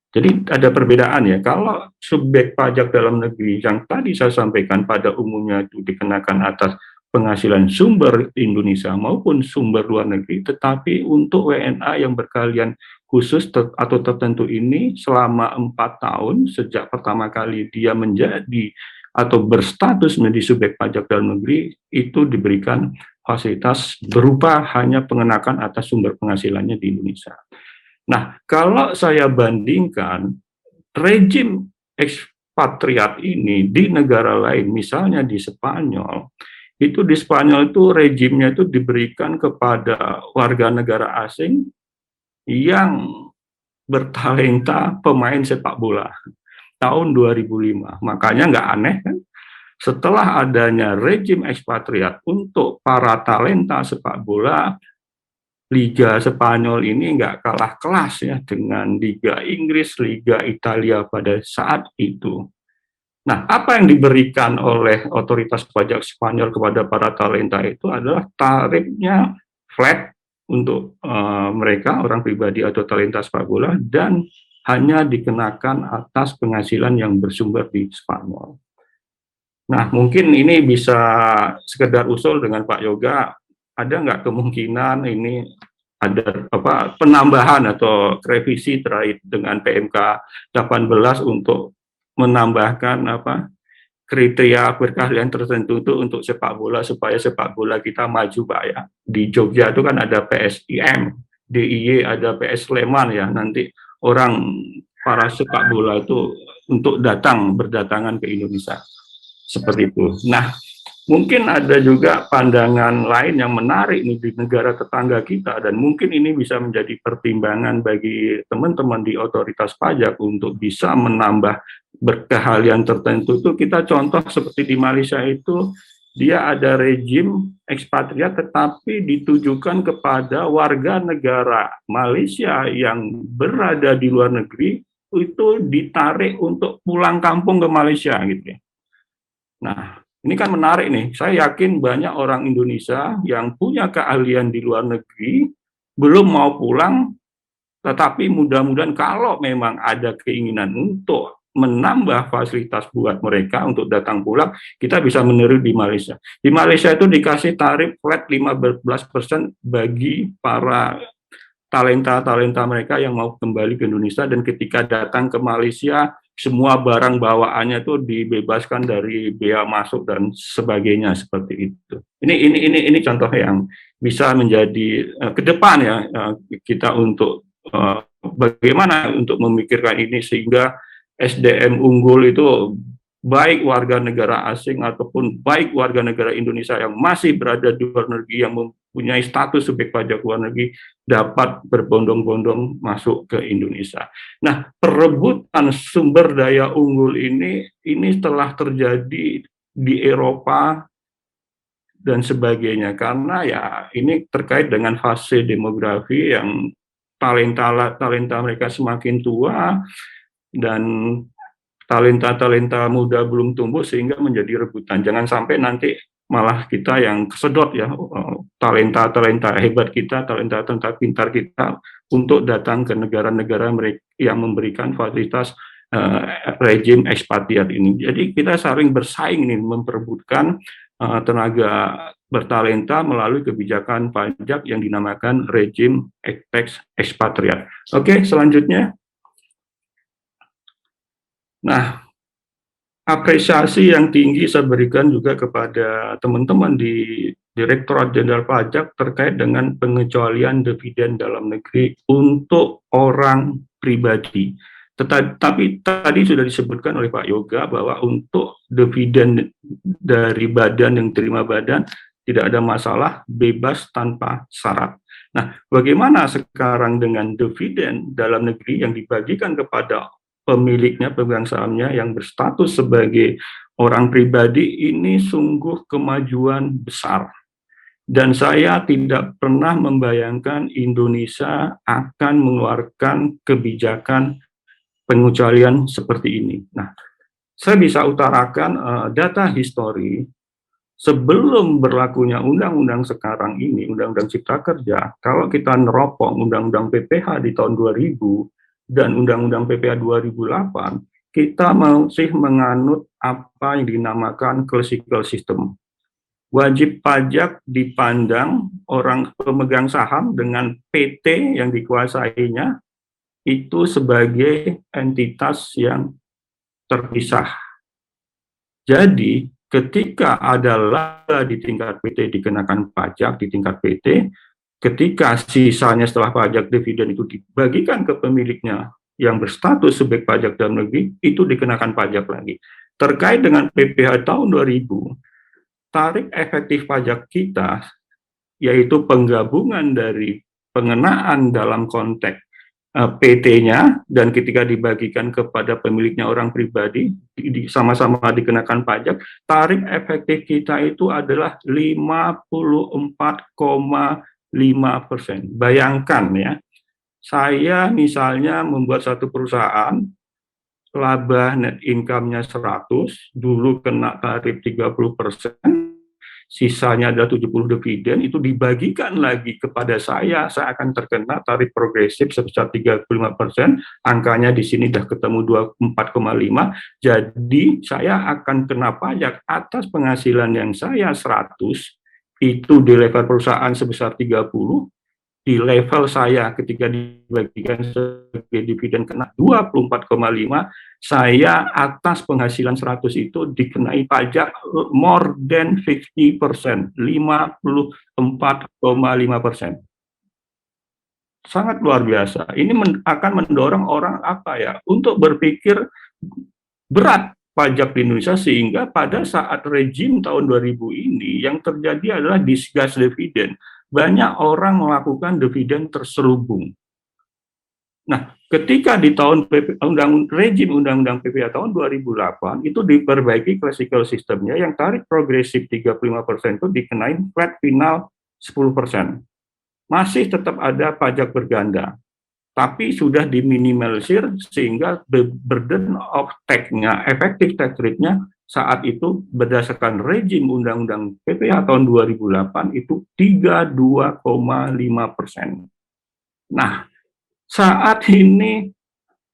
Jadi ada perbedaan ya, kalau subjek pajak dalam negeri yang tadi saya sampaikan pada umumnya itu dikenakan atas penghasilan sumber Indonesia maupun sumber luar negeri, tetapi untuk WNA yang berkeahlian khusus atau tertentu ini selama 4 tahun sejak pertama kali dia menjadi atau berstatus menjadi subjek pajak dalam negeri, itu diberikan fasilitas berupa hanya pengenakan atas sumber penghasilannya di Indonesia. Nah, kalau saya bandingkan rejim ekspatriat ini di negara lain, misalnya di Spanyol, itu di Spanyol itu rejimnya itu diberikan kepada warga negara asing yang bertalenta pemain sepak bola tahun 2005. Makanya nggak aneh kan, setelah adanya rejim ekspatriat untuk para talenta sepak bola, Liga Spanyol ini nggak kalah kelas ya dengan Liga Inggris, Liga Italia pada saat itu. Nah, apa yang diberikan oleh otoritas pajak Spanyol kepada para talenta itu adalah tarifnya flat untuk mereka, orang pribadi atau talenta sepak bola, dan hanya dikenakan atas penghasilan yang bersumber di Spanyol. Nah, mungkin ini bisa sekedar usul dengan Pak Yoga, ada nggak kemungkinan ini ada penambahan atau revisi terkait dengan PMK 18 untuk menambahkan kriteria berkeahlian tertentu itu untuk sepak bola supaya sepak bola kita maju, Pak ya. Di Jogja itu kan ada PSIM, DIY ada PS Sleman ya. Nanti para sepak bola itu untuk berdatangan ke Indonesia. Seperti itu. Nah, mungkin ada juga pandangan lain yang menarik nih di negara tetangga kita, dan mungkin ini bisa menjadi pertimbangan bagi teman-teman di otoritas pajak untuk bisa menambah berkeahlian tertentu. Itu kita contoh seperti di Malaysia itu, dia ada rejim ekspatriat tetapi ditujukan kepada warga negara Malaysia yang berada di luar negeri, itu ditarik untuk pulang kampung ke Malaysia gitu ya. Nah, ini kan menarik nih. Saya yakin banyak orang Indonesia yang punya keahlian di luar negeri belum mau pulang, tetapi mudah-mudahan kalau memang ada keinginan untuk menambah fasilitas buat mereka untuk datang pulang, kita bisa meniru di Malaysia. Di Malaysia itu dikasih tarif flat 15% bagi para talenta-talenta mereka yang mau kembali ke Indonesia, dan ketika datang ke Malaysia semua barang bawaannya itu dibebaskan dari bea masuk dan sebagainya seperti itu. Ini contoh yang bisa menjadi ke depan ya kita untuk bagaimana untuk memikirkan ini sehingga SDM unggul itu baik warga negara asing ataupun baik warga negara Indonesia yang masih berada di luar negeri yang mempunyai status subjek pajak luar negeri dapat berbondong-bondong masuk ke Indonesia. Nah, perebutan sumber daya unggul ini telah terjadi di Eropa dan sebagainya, karena ya ini terkait dengan fase demografi yang talenta mereka semakin tua dan talenta muda belum tumbuh sehingga menjadi rebutan. Jangan sampai nanti malah kita yang kesedot ya, talenta hebat kita, talenta pintar kita untuk datang ke negara-negara yang memberikan fasilitas rejim ekspatriat ini. Jadi kita saling bersaing nih memperebutkan tenaga bertalenta melalui kebijakan pajak yang dinamakan rejim ekspatriat. Oke, selanjutnya. Nah, apresiasi yang tinggi saya berikan juga kepada teman-teman di Direktorat Jenderal Pajak terkait dengan pengecualian dividen dalam negeri untuk orang pribadi. Tetapi tadi sudah disebutkan oleh Pak Yoga bahwa untuk dividen dari badan yang terima badan tidak ada masalah, bebas tanpa syarat. Nah, bagaimana sekarang dengan dividen dalam negeri yang dibagikan kepada pemiliknya, pemegang sahamnya yang berstatus sebagai orang pribadi, ini sungguh kemajuan besar. Dan saya tidak pernah membayangkan Indonesia akan mengeluarkan kebijakan pengecualian seperti ini. Nah, saya bisa utarakan data histori sebelum berlakunya undang-undang sekarang ini, Undang-Undang Cipta Kerja. Kalau kita neropong Undang-Undang PPH di tahun 2000 dan Undang-Undang PPH 2008, kita masih menganut apa yang dinamakan classical system. Wajib pajak dipandang orang pemegang saham dengan PT yang dikuasainya itu sebagai entitas yang terpisah. Jadi ketika ada laba di tingkat PT dikenakan pajak di tingkat PT, ketika sisanya setelah pajak dividen itu dibagikan ke pemiliknya yang berstatus sebagai pajak dalam negeri, itu dikenakan pajak lagi. Terkait dengan PPH tahun 2000, tarif efektif pajak kita, yaitu penggabungan dari pengenaan dalam konteks PT-nya dan ketika dibagikan kepada pemiliknya orang pribadi, sama-sama dikenakan pajak, tarif efektif kita itu adalah 54,5%. Bayangkan ya, saya misalnya membuat satu perusahaan, laba net income-nya 100, dulu kena tarif 30%, sisanya ada 70 dividen, itu dibagikan lagi kepada saya akan terkena tarif progresif sebesar 35%, angkanya di sini sudah ketemu 24,5, jadi saya akan kena pajak atas penghasilan yang saya 100, itu di level perusahaan sebesar 30, di level saya ketika dibagikan sebagai dividen kena 24,5, saya atas penghasilan 100 itu dikenai pajak more than 50%, 54,5%. Sangat luar biasa. Ini akan mendorong orang untuk berpikir berat pajak di Indonesia, sehingga pada saat rejim tahun 2000 ini yang terjadi adalah disguised dividend. Banyak orang melakukan dividen terselubung. Nah, ketika di tahun rejim Undang-Undang PPH tahun 2008 itu diperbaiki classical sistemnya, yang tarif progresif 35% itu dikenai flat final 10%. Masih tetap ada pajak berganda, tapi sudah diminimalisir sehingga burden of tax-nya, efektif tax rate-nya saat itu berdasarkan rejim Undang-Undang PPH tahun 2008 itu 32,5%. Nah, saat ini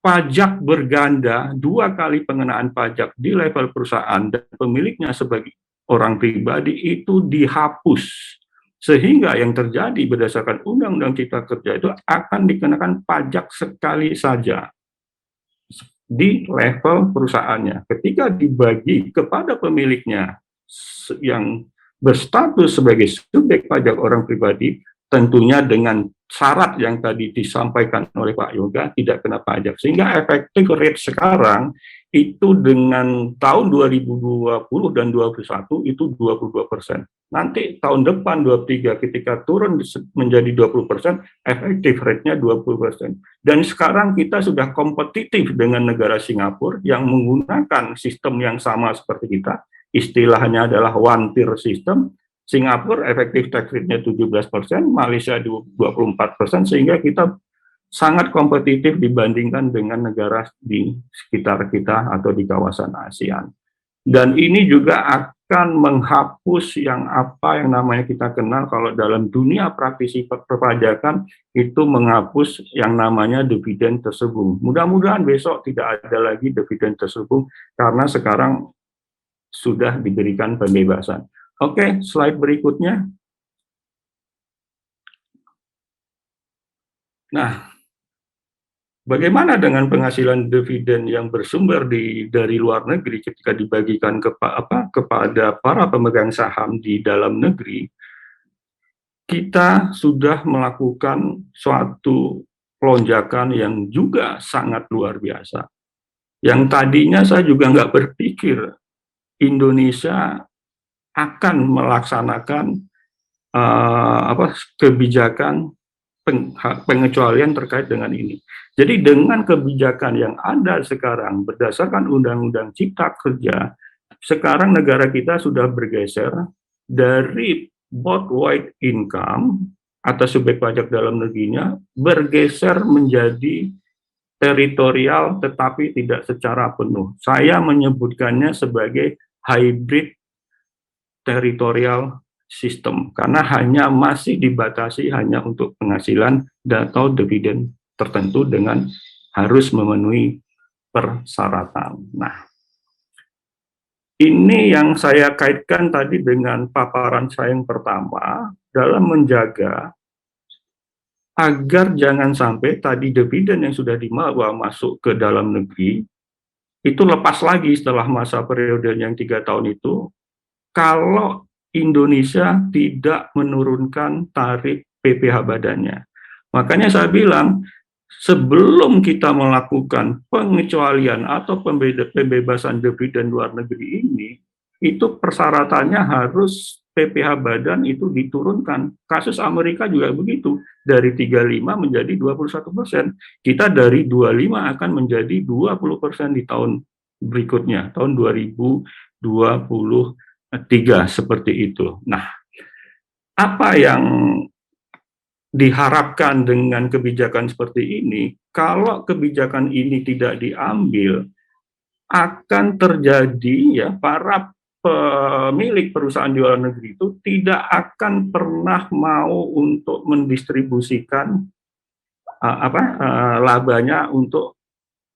pajak berganda, 2 kali pengenaan pajak di level perusahaan dan pemiliknya sebagai orang pribadi itu dihapus. Sehingga yang terjadi berdasarkan Undang-Undang Cipta Kerja itu akan dikenakan pajak sekali saja di level perusahaannya. Ketika dibagi kepada pemiliknya yang berstatus sebagai subjek pajak orang pribadi, tentunya dengan syarat yang tadi disampaikan oleh Pak Yoga, tidak kena pajak. Sehingga efektif rate sekarang itu dengan tahun 2020 dan 2021 itu 22%. Nanti tahun depan 23 ketika turun menjadi 20%, efektif rate-nya 20%. Dan sekarang kita sudah kompetitif dengan negara Singapura yang menggunakan sistem yang sama seperti kita. Istilahnya adalah one tier system. Singapura efektif tax rate-nya 17%, Malaysia 24%, sehingga kita sangat kompetitif dibandingkan dengan negara di sekitar kita atau di kawasan ASEAN. Dan ini juga akan menghapus yang namanya kita kenal kalau dalam dunia praktisi perpajakan itu menghapus yang namanya dividen terselubung. Mudah-mudahan besok tidak ada lagi dividen terselubung karena sekarang sudah diberikan pembebasan. Oke, slide berikutnya. Nah, bagaimana dengan penghasilan dividen yang bersumber dari luar negeri ketika dibagikan kepada para pemegang saham di dalam negeri? Kita sudah melakukan suatu lonjakan yang juga sangat luar biasa. Yang tadinya saya juga nggak berpikir Indonesia akan melaksanakan kebijakan pengecualian terkait dengan ini. Jadi dengan kebijakan yang ada sekarang berdasarkan Undang-Undang Cipta Kerja, sekarang negara kita sudah bergeser dari worldwide income atau subjek pajak dalam negerinya bergeser menjadi teritorial tetapi tidak secara penuh. Saya menyebutkannya sebagai hybrid teritorial sistem karena hanya masih dibatasi hanya untuk penghasilan atau dividen tertentu dengan harus memenuhi persyaratan. Nah, ini yang saya kaitkan tadi dengan paparan saya yang pertama dalam menjaga agar jangan sampai tadi dividen yang sudah dibawa masuk ke dalam negeri itu lepas lagi setelah masa periode yang 3 tahun itu kalau Indonesia tidak menurunkan tarif PPh badannya. Makanya saya bilang, sebelum kita melakukan pengecualian atau pembebasan dividen luar negeri ini, itu persyaratannya harus PPh badan itu diturunkan. Kasus Amerika juga begitu, dari 35 menjadi 21%. Kita dari 25 akan menjadi 20% di tahun berikutnya, tahun 2023 seperti itu. Nah, apa yang diharapkan dengan kebijakan seperti ini? Kalau kebijakan ini tidak diambil, akan terjadi ya para pemilik perusahaan di luar negeri itu tidak akan pernah mau untuk mendistribusikan labanya untuk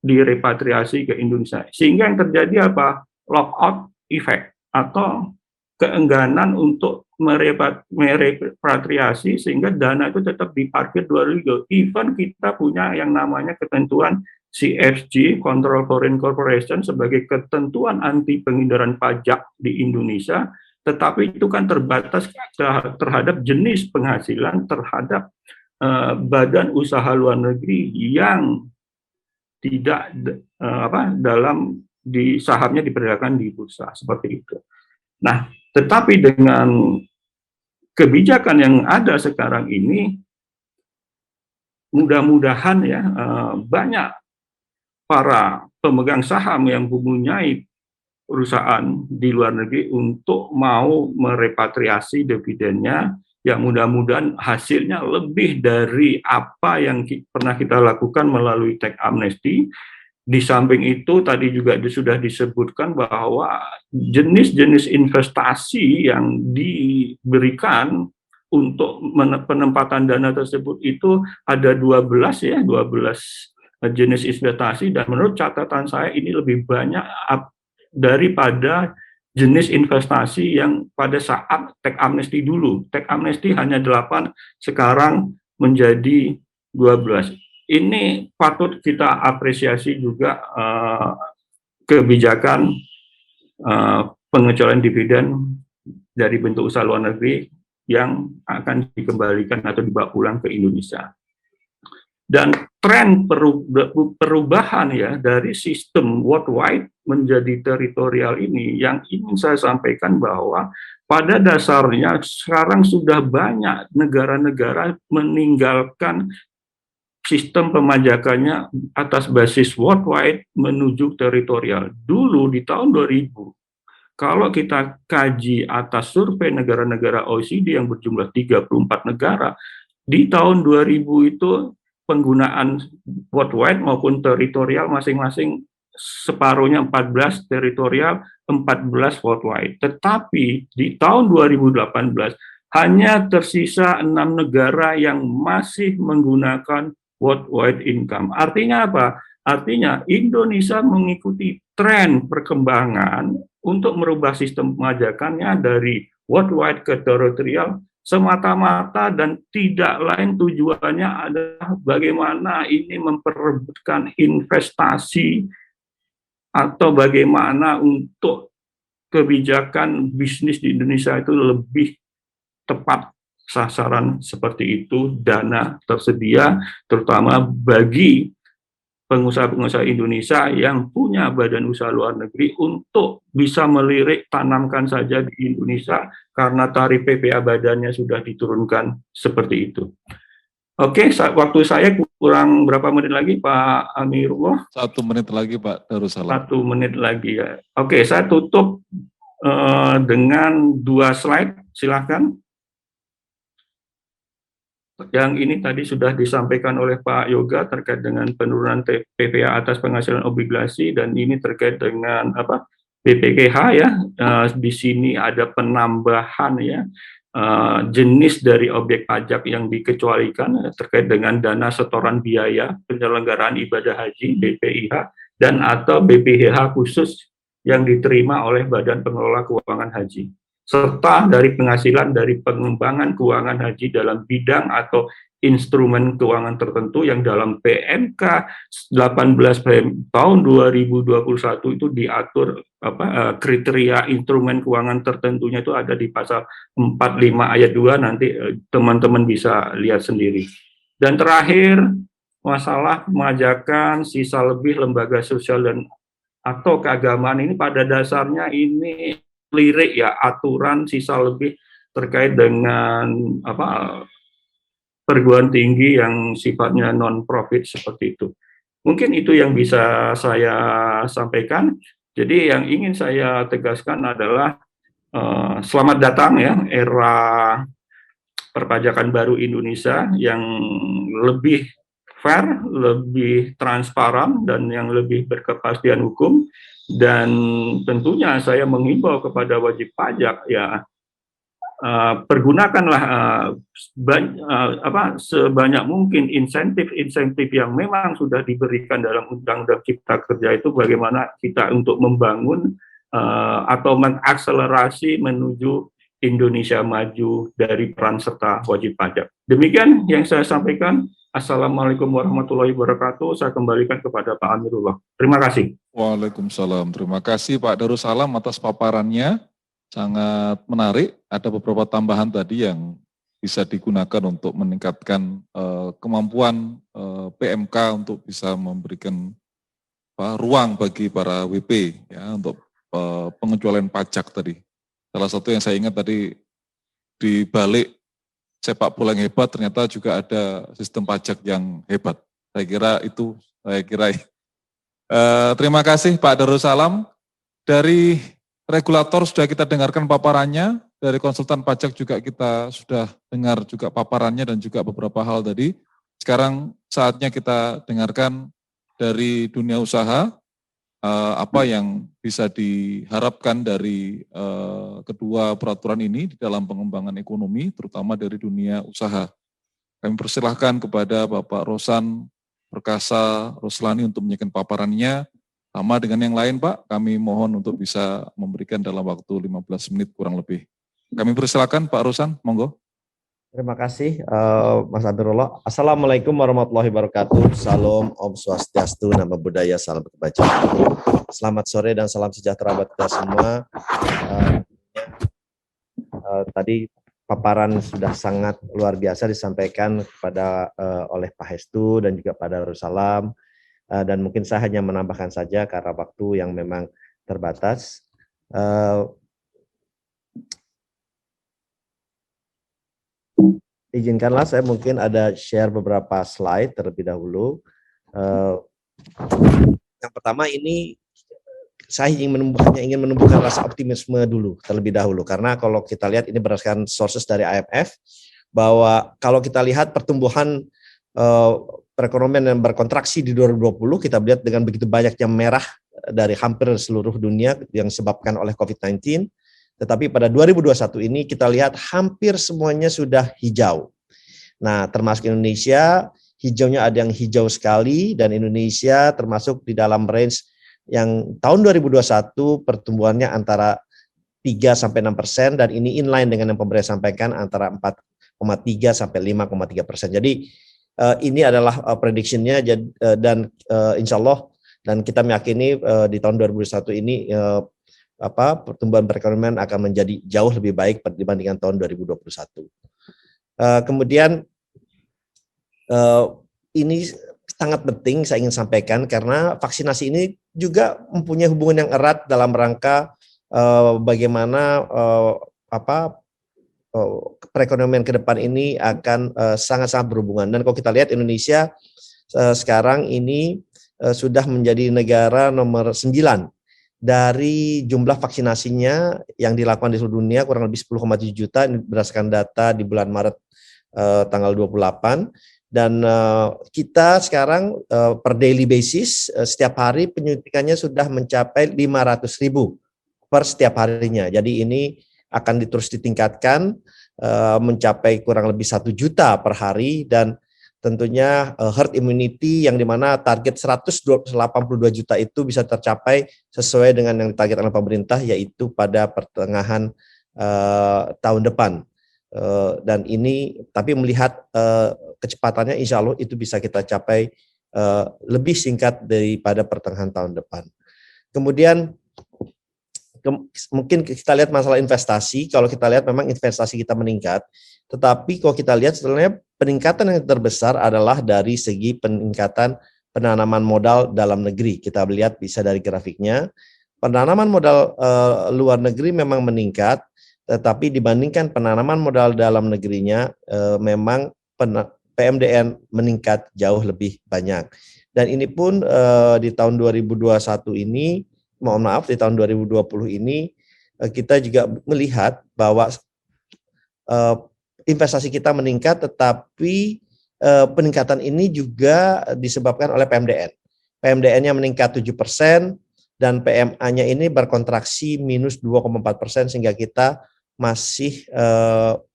direpatriasi ke Indonesia. Sehingga yang terjadi apa? Lockout effect atau keengganan untuk merepatriasi sehingga dana itu tetap diparkir di luar negeri. Even kita punya yang namanya ketentuan CFG, Control Foreign Corporation, sebagai ketentuan anti penghindaran pajak di Indonesia, tetapi itu kan terbatas terhadap jenis penghasilan terhadap badan usaha luar negeri yang tidak dalam di sahamnya diperdagangkan di bursa seperti itu. Nah, tetapi dengan kebijakan yang ada sekarang ini, mudah-mudahan ya banyak para pemegang saham yang mempunyai perusahaan di luar negeri untuk mau merepatriasi dividennya, yang mudah-mudahan hasilnya lebih dari apa yang pernah kita lakukan melalui tax amnesty. Di samping itu tadi juga sudah disebutkan bahwa jenis-jenis investasi yang diberikan untuk penempatan dana tersebut itu ada 12 jenis investasi, dan menurut catatan saya ini lebih banyak daripada jenis investasi yang pada saat tax amnesty dulu. Tax amnesty hanya 8, sekarang menjadi 12. Ini patut kita apresiasi juga kebijakan pengecualian dividen dari bentuk usaha luar negeri yang akan dikembalikan atau dibawa pulang ke Indonesia. Dan tren perubahan ya dari sistem worldwide menjadi teritorial ini yang ingin saya sampaikan bahwa pada dasarnya sekarang sudah banyak negara-negara meninggalkan sistem pemajakannya atas basis worldwide menuju teritorial. Dulu di tahun 2000, kalau kita kaji atas survei negara-negara OECD yang berjumlah 34 negara, di tahun 2000 itu penggunaan worldwide maupun teritorial masing-masing separuhnya 14 teritorial, 14 worldwide. Tetapi di tahun 2018 hanya tersisa 6 negara yang masih menggunakan worldwide income. Artinya apa? Artinya Indonesia mengikuti tren perkembangan untuk merubah sistem pemajakannya dari worldwide ke teritorial semata-mata, dan tidak lain tujuannya adalah bagaimana ini memperebutkan investasi atau bagaimana untuk kebijakan bisnis di Indonesia itu lebih tepat sasaran seperti itu, dana tersedia terutama bagi pengusaha-pengusaha Indonesia yang punya badan usaha luar negeri untuk bisa melirik tanamkan saja di Indonesia karena tarif PPh badannya sudah diturunkan seperti itu. Oke, waktu saya kurang berapa menit lagi, Pak Amirullah? 1 menit lagi, Pak Darussalam. 1 menit lagi ya. Oke, saya tutup dengan 2 slide, silahkan. Yang ini tadi sudah disampaikan oleh Pak Yoga terkait dengan penurunan PPh atas penghasilan obligasi, dan ini terkait dengan BPKH ya. Di sini ada penambahan ya, jenis dari objek pajak yang dikecualikan terkait dengan dana setoran biaya penyelenggaraan ibadah haji BPIH dan atau BPIH khusus yang diterima oleh Badan Pengelola Keuangan Haji, serta dari penghasilan dari pengembangan keuangan haji dalam bidang atau instrumen keuangan tertentu yang dalam PMK 18 tahun 2021 itu diatur kriteria instrumen keuangan tertentunya itu ada di pasal 45 ayat 2, nanti teman-teman bisa lihat sendiri. Dan terakhir, masalah pemajakan sisa lebih lembaga sosial dan atau keagamaan ini pada dasarnya ini lirik ya, aturan sisa lebih terkait dengan perguruan tinggi yang sifatnya non-profit seperti itu. Mungkin itu yang bisa saya sampaikan. Jadi yang ingin saya tegaskan adalah selamat datang ya era perpajakan baru Indonesia yang lebih fair, lebih transparan, dan yang lebih berkepastian hukum. Dan tentunya saya mengimbau kepada wajib pajak ya, pergunakanlah sebanyak mungkin insentif yang memang sudah diberikan dalam Undang-Undang Cipta Kerja itu, bagaimana kita untuk membangun atau mengakselerasi menuju Indonesia maju dari peran serta wajib pajak. Demikian yang saya sampaikan. Assalamualaikum warahmatullahi wabarakatuh. Saya kembalikan kepada Pak Amirullah. Terima kasih. Waalaikumsalam. Terima kasih Pak Darussalam atas paparannya. Sangat menarik, ada beberapa tambahan tadi yang bisa digunakan untuk meningkatkan kemampuan PMK untuk bisa memberikan ruang bagi para WP ya, untuk pengecualian pajak tadi. Salah satu yang saya ingat tadi, di balik sepak bola yang hebat ternyata juga ada sistem pajak yang hebat. Saya kira itu, terima kasih Pak Darussalam. Dari regulator sudah kita dengarkan paparannya, dari konsultan pajak juga kita sudah dengar juga paparannya dan juga beberapa hal tadi. Sekarang saatnya kita dengarkan dari dunia usaha, apa yang bisa diharapkan dari kedua peraturan ini di dalam pengembangan ekonomi, terutama dari dunia usaha. Kami persilahkan kepada Bapak Rosan Perkasa Roslani untuk menyampaikan paparannya. Sama dengan yang lain Pak, kami mohon untuk bisa memberikan dalam waktu 15 menit kurang lebih. Kami persilakan Pak Rosan, monggo. Terima kasih Mas Amirullah. Assalamualaikum warahmatullahi wabarakatuh. Salam, Om Swastiastu, Namo Buddhaya, salam kebajikan. Selamat sore dan salam sejahtera buat kita semua. Tadi paparan sudah sangat luar biasa disampaikan kepada oleh Pak Hestu dan juga Pak Darussalam. Dan mungkin saya hanya menambahkan saja karena waktu yang memang terbatas. Izinkanlah saya mungkin ada share beberapa slide terlebih dahulu. Yang pertama ini saya ingin menumbuhkan rasa optimisme dulu terlebih dahulu, karena kalau kita lihat ini berdasarkan sources dari IMF, bahwa kalau kita lihat pertumbuhan perekonomian yang berkontraksi di 2020, kita lihat dengan begitu banyaknya merah dari hampir seluruh dunia yang disebabkan oleh COVID-19. Tetapi pada 2021 ini kita lihat hampir semuanya sudah hijau. Nah, termasuk Indonesia, hijaunya ada yang hijau sekali, dan Indonesia termasuk di dalam range yang tahun 2021 pertumbuhannya antara 3-6%, dan ini inline dengan yang pemerintah sampaikan antara 4,3 sampai 5,3%. Jadi ini adalah prediksinya, dan insya Allah, dan kita meyakini di tahun 2021 ini pertumbuhan perekonomian akan menjadi jauh lebih baik dibandingkan tahun 2021. Kemudian ini sangat penting saya ingin sampaikan, karena vaksinasi ini juga mempunyai hubungan yang erat dalam rangka bagaimana perekonomian ke depan ini akan sangat-sangat berhubungan. Dan kalau kita lihat Indonesia sekarang ini sudah menjadi negara nomor 9 dari jumlah vaksinasinya yang dilakukan di seluruh dunia, kurang lebih 10,7 juta, ini berdasarkan data di bulan Maret tanggal 28. Dan kita sekarang per daily basis setiap hari penyuntikannya sudah mencapai 500.000 per setiap harinya. Jadi ini akan terus ditingkatkan mencapai kurang lebih 1 juta per hari, dan tentunya herd immunity yang dimana target 182 juta itu bisa tercapai sesuai dengan yang ditargetkan oleh pemerintah, yaitu pada pertengahan tahun depan. Dan ini tapi melihat kecepatannya insya Allah itu bisa kita capai lebih singkat daripada pertengahan tahun depan. Kemudian mungkin kita lihat masalah investasi. Kalau kita lihat memang investasi kita meningkat, tetapi kalau kita lihat sebenarnya peningkatan yang terbesar adalah dari segi peningkatan penanaman modal dalam negeri. Kita lihat bisa dari grafiknya, penanaman modal luar negeri memang meningkat, tetapi dibandingkan penanaman modal dalam negerinya memang PMDN meningkat jauh lebih banyak. Dan ini pun di tahun 2021 ini, di tahun 2020 ini kita juga melihat bahwa investasi kita meningkat, tetapi peningkatan ini juga disebabkan oleh PMDN. PMDN-nya meningkat 7% dan PMA-nya ini berkontraksi minus 2,4%, sehingga kita masih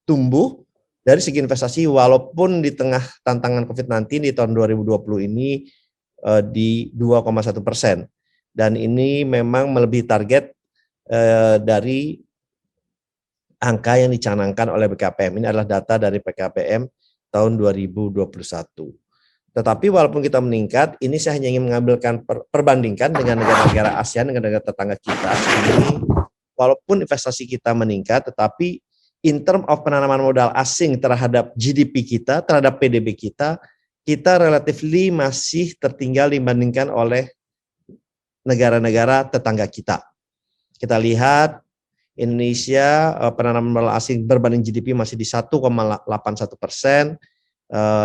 tumbuh dari segi investasi walaupun di tengah tantangan COVID-19 di tahun 2020 ini di 2,1%. Dan ini memang melebihi target dari angka yang dicanangkan oleh BKPM. Ini adalah data dari BKPM tahun 2021. Tetapi walaupun kita meningkat, ini saya hanya ingin mengambilkan perbandingkan dengan negara-negara ASEAN, dengan negara tetangga kita. Ini walaupun investasi kita meningkat, tetapi in term of penanaman modal asing terhadap GDP kita, terhadap PDB kita relatifly masih tertinggal dibandingkan oleh negara-negara tetangga kita. Kita lihat Indonesia penanaman modal asing berbanding GDP masih di 1,81%,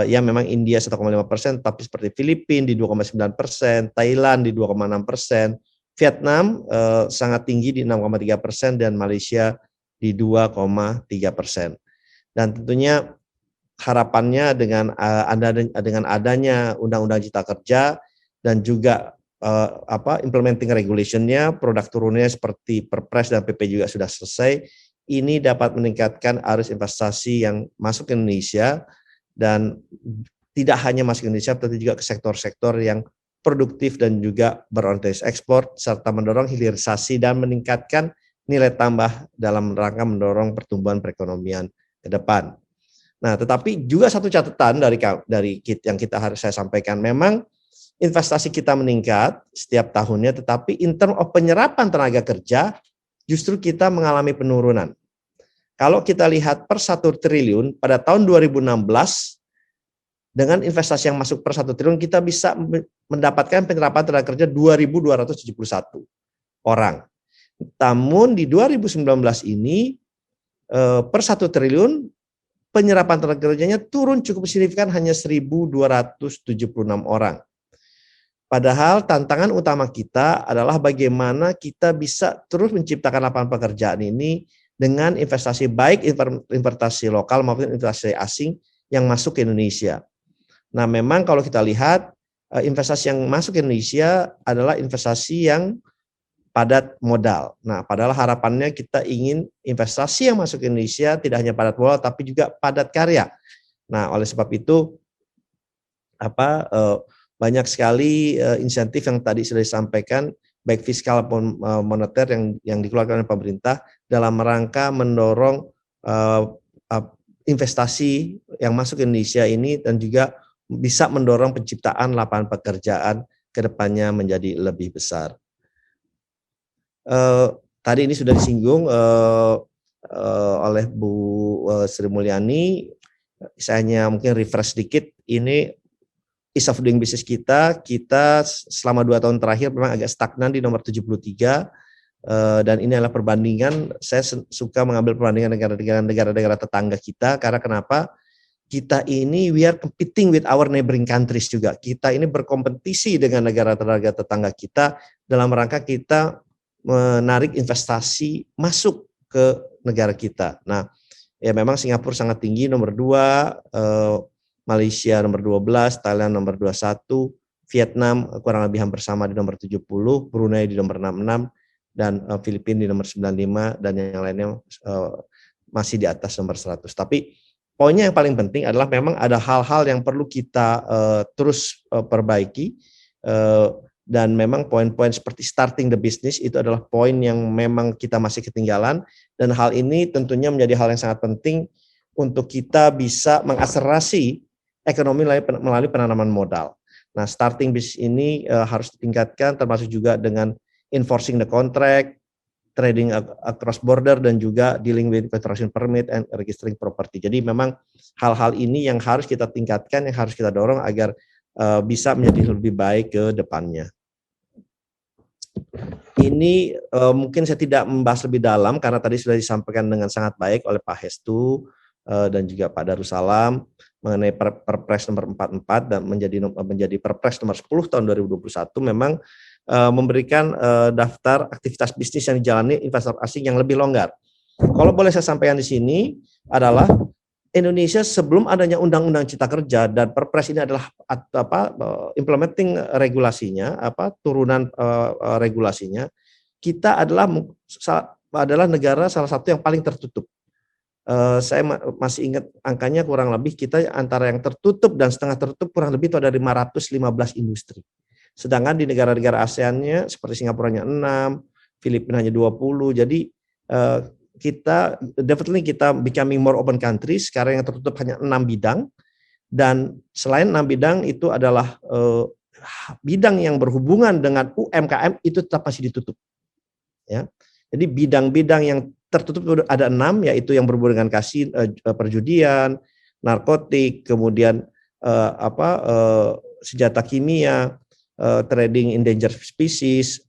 ya memang India 1,5%, tapi seperti Filipina di 2,9%, Thailand di 2,6%, Vietnam sangat tinggi di 6,3% dan Malaysia di 2,3%. Dan tentunya harapannya dengan adanya Undang-Undang Cipta Kerja dan juga implementing regulation-nya, produk turunnya seperti Perpres dan PP juga sudah selesai, ini dapat meningkatkan arus investasi yang masuk ke Indonesia, dan tidak hanya masuk ke Indonesia, tetapi juga ke sektor-sektor yang produktif dan juga berorientasi ekspor, serta mendorong hilirisasi dan meningkatkan nilai tambah dalam rangka mendorong pertumbuhan perekonomian ke depan. Nah, tetapi juga satu catatan dari yang harus saya sampaikan, memang investasi kita meningkat setiap tahunnya, tetapi in term of penyerapan tenaga kerja justru kita mengalami penurunan. Kalau kita lihat per 1 triliun pada tahun 2016, dengan investasi yang masuk per 1 triliun kita bisa mendapatkan penyerapan tenaga kerja 2.271 orang. Namun di 2019 ini per 1 triliun penyerapan tenaga kerjanya turun cukup signifikan, hanya 1.276 orang. Padahal tantangan utama kita adalah bagaimana kita bisa terus menciptakan lapangan pekerjaan ini dengan investasi, baik investasi lokal maupun investasi asing yang masuk ke Indonesia. Nah, memang kalau kita lihat investasi yang masuk ke Indonesia adalah investasi yang padat modal. Nah, padahal harapannya kita ingin investasi yang masuk ke Indonesia tidak hanya padat modal tapi juga padat karya. Nah, oleh sebab itu banyak sekali insentif yang tadi sudah disampaikan, baik fiskal maupun moneter yang dikeluarkan oleh pemerintah dalam rangka mendorong investasi yang masuk ke Indonesia ini, dan juga bisa mendorong penciptaan lapangan pekerjaan ke depannya menjadi lebih besar. Tadi ini sudah disinggung oleh Bu Sri Mulyani, saya hanya mungkin refresh sedikit. Ini ease of doing business kita selama 2 tahun terakhir memang agak stagnan di nomor 73, Dan ini adalah perbandingan, saya suka mengambil perbandingan negara-negara tetangga kita, karena kenapa? Kita ini we are competing with our neighboring countries juga. Kita ini berkompetisi dengan negara tetangga kita dalam rangka kita menarik investasi masuk ke negara kita. Nah, ya memang Singapura sangat tinggi, nomor 2, Malaysia nomor 12, Thailand nomor 21, Vietnam kurang lebih hampir sama di nomor 70, Brunei di nomor 66, dan Filipina di nomor 95, dan yang lainnya masih di atas nomor 100. Tapi poinnya yang paling penting adalah memang ada hal-hal yang perlu kita terus perbaiki, dan memang poin-poin seperti starting the business itu adalah poin yang memang kita masih ketinggalan, dan hal ini tentunya menjadi hal yang sangat penting untuk kita bisa mengakselerasi ekonomi melalui penanaman modal. Nah, starting business ini harus ditingkatkan, termasuk juga dengan enforcing the contract, trading across border, dan juga dealing with construction permit and registering property. Jadi memang hal-hal ini yang harus kita tingkatkan, yang harus kita dorong agar bisa menjadi lebih baik ke depannya. Ini mungkin saya tidak membahas lebih dalam karena tadi sudah disampaikan dengan sangat baik oleh Pak Hestu dan juga Pak Darussalam mengenai Perpres nomor 44 dan menjadi Perpres nomor 10 tahun 2021 memang memberikan daftar aktivitas bisnis yang dijalani investor asing yang lebih longgar. Kalau boleh saya sampaikan di sini adalah Indonesia sebelum adanya Undang-Undang Cipta Kerja dan Perpres ini adalah implementing regulasinya, turunan regulasinya, kita adalah negara salah satu yang paling tertutup. Saya masih ingat angkanya kurang lebih kita antara yang tertutup dan setengah tertutup kurang lebih itu ada 515 industri. Sedangkan di negara-negara ASEAN-nya seperti Singapura-nya 6, Filipina hanya 20. Jadi kita becoming more open country. Sekarang yang tertutup hanya 6 bidang, dan selain 6 bidang itu adalah bidang yang berhubungan dengan UMKM itu tetap masih ditutup. Ya. Jadi bidang-bidang yang tertutup ada 6, yaitu yang berhubungan dengan perjudian, narkotik, kemudian senjata kimia, trading endangered species,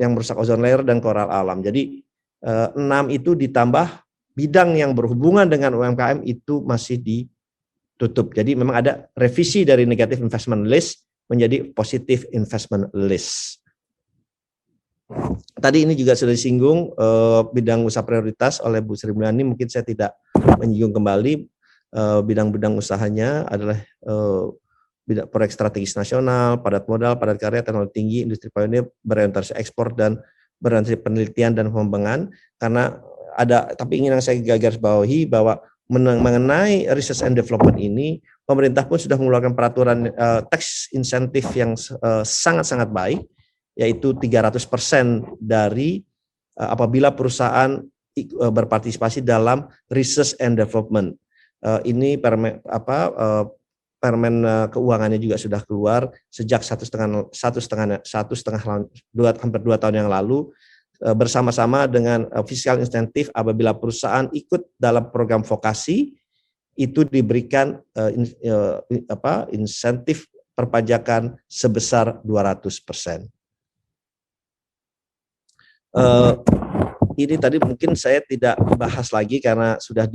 yang merusak ozon layer dan koral alam. Jadi 6 itu ditambah bidang yang berhubungan dengan UMKM itu masih ditutup. Jadi memang ada revisi dari negative investment list menjadi positive investment list. Tadi ini juga sudah disinggung bidang usaha prioritas oleh Bu Sri Mulyani, mungkin saya tidak menyinggung kembali. Bidang-bidang usahanya adalah bidang proyek strategis nasional, padat modal, padat karya, teknologi tinggi, industri pionir, berorientasi ekspor, dan berorientasi penelitian dan pengembangan. Karena tapi ingin saya garis bawahi bahwa mengenai research and development ini, pemerintah pun sudah mengeluarkan peraturan tax insentif yang sangat-sangat baik, yaitu 300% dari apabila perusahaan berpartisipasi dalam research and development. Ini Permen keuangannya juga sudah keluar sejak hampir 2 tahun yang lalu, bersama-sama dengan fiskal insentif apabila perusahaan ikut dalam program vokasi itu diberikan insentif perpajakan sebesar 200%. Ini tadi mungkin saya tidak bahas lagi karena sudah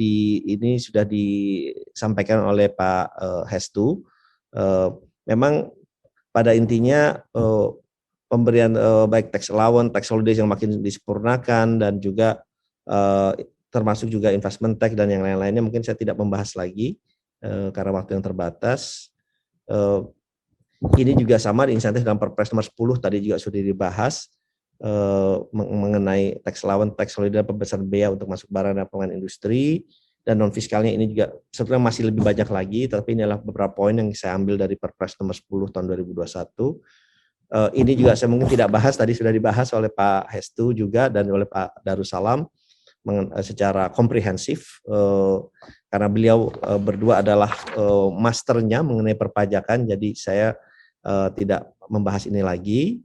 disampaikan oleh Pak Hestu. Memang pada intinya pemberian baik tax allowance, tax holiday yang makin disempurnakan, dan juga termasuk juga investment tax dan yang lain-lainnya mungkin saya tidak membahas lagi karena waktu yang terbatas. Ini juga sama di insentif dalam Perpres nomor 10 tadi juga sudah dibahas. Mengenai tax allowance, tax holiday, pembebasan bea untuk masuk barang dan pengembangan industri, dan non fiskalnya ini juga sebetulnya masih lebih banyak lagi, tapi ini adalah beberapa poin yang saya ambil dari Perpres nomor 10 tahun 2021. Ini juga saya mungkin tidak bahas, tadi sudah dibahas oleh Pak Hestu juga dan oleh Pak Darussalam secara komprehensif, karena beliau berdua adalah masternya mengenai perpajakan, jadi saya tidak membahas ini lagi.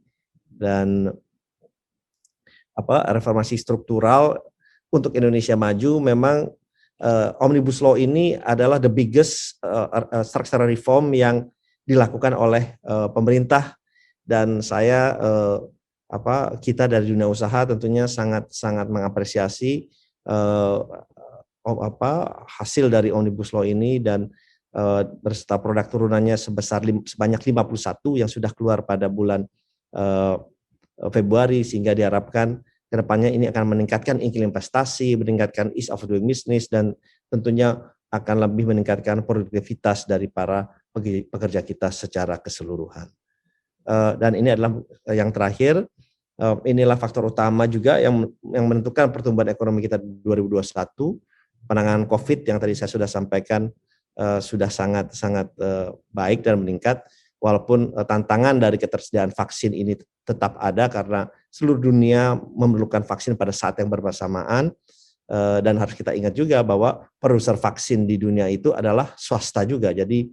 Dan reformasi struktural untuk Indonesia maju, memang Omnibus Law ini adalah the biggest structural reform yang dilakukan oleh pemerintah, dan saya kita dari dunia usaha tentunya sangat mengapresiasi hasil dari Omnibus Law ini dan berserta produk turunannya sebanyak 51 yang sudah keluar pada bulan Februari, sehingga diharapkan kedepannya ini akan meningkatkan iklim investasi, meningkatkan ease of doing business, dan tentunya akan lebih meningkatkan produktivitas dari para pekerja kita secara keseluruhan. Dan ini adalah yang terakhir, inilah faktor utama juga yang menentukan pertumbuhan ekonomi kita 2021. Penanganan COVID yang tadi saya sudah sampaikan sudah sangat baik dan meningkat, walaupun tantangan dari ketersediaan vaksin ini tetap ada karena seluruh dunia memerlukan vaksin pada saat yang bersamaan. Dan harus kita ingat juga bahwa produser vaksin di dunia itu adalah swasta juga. Jadi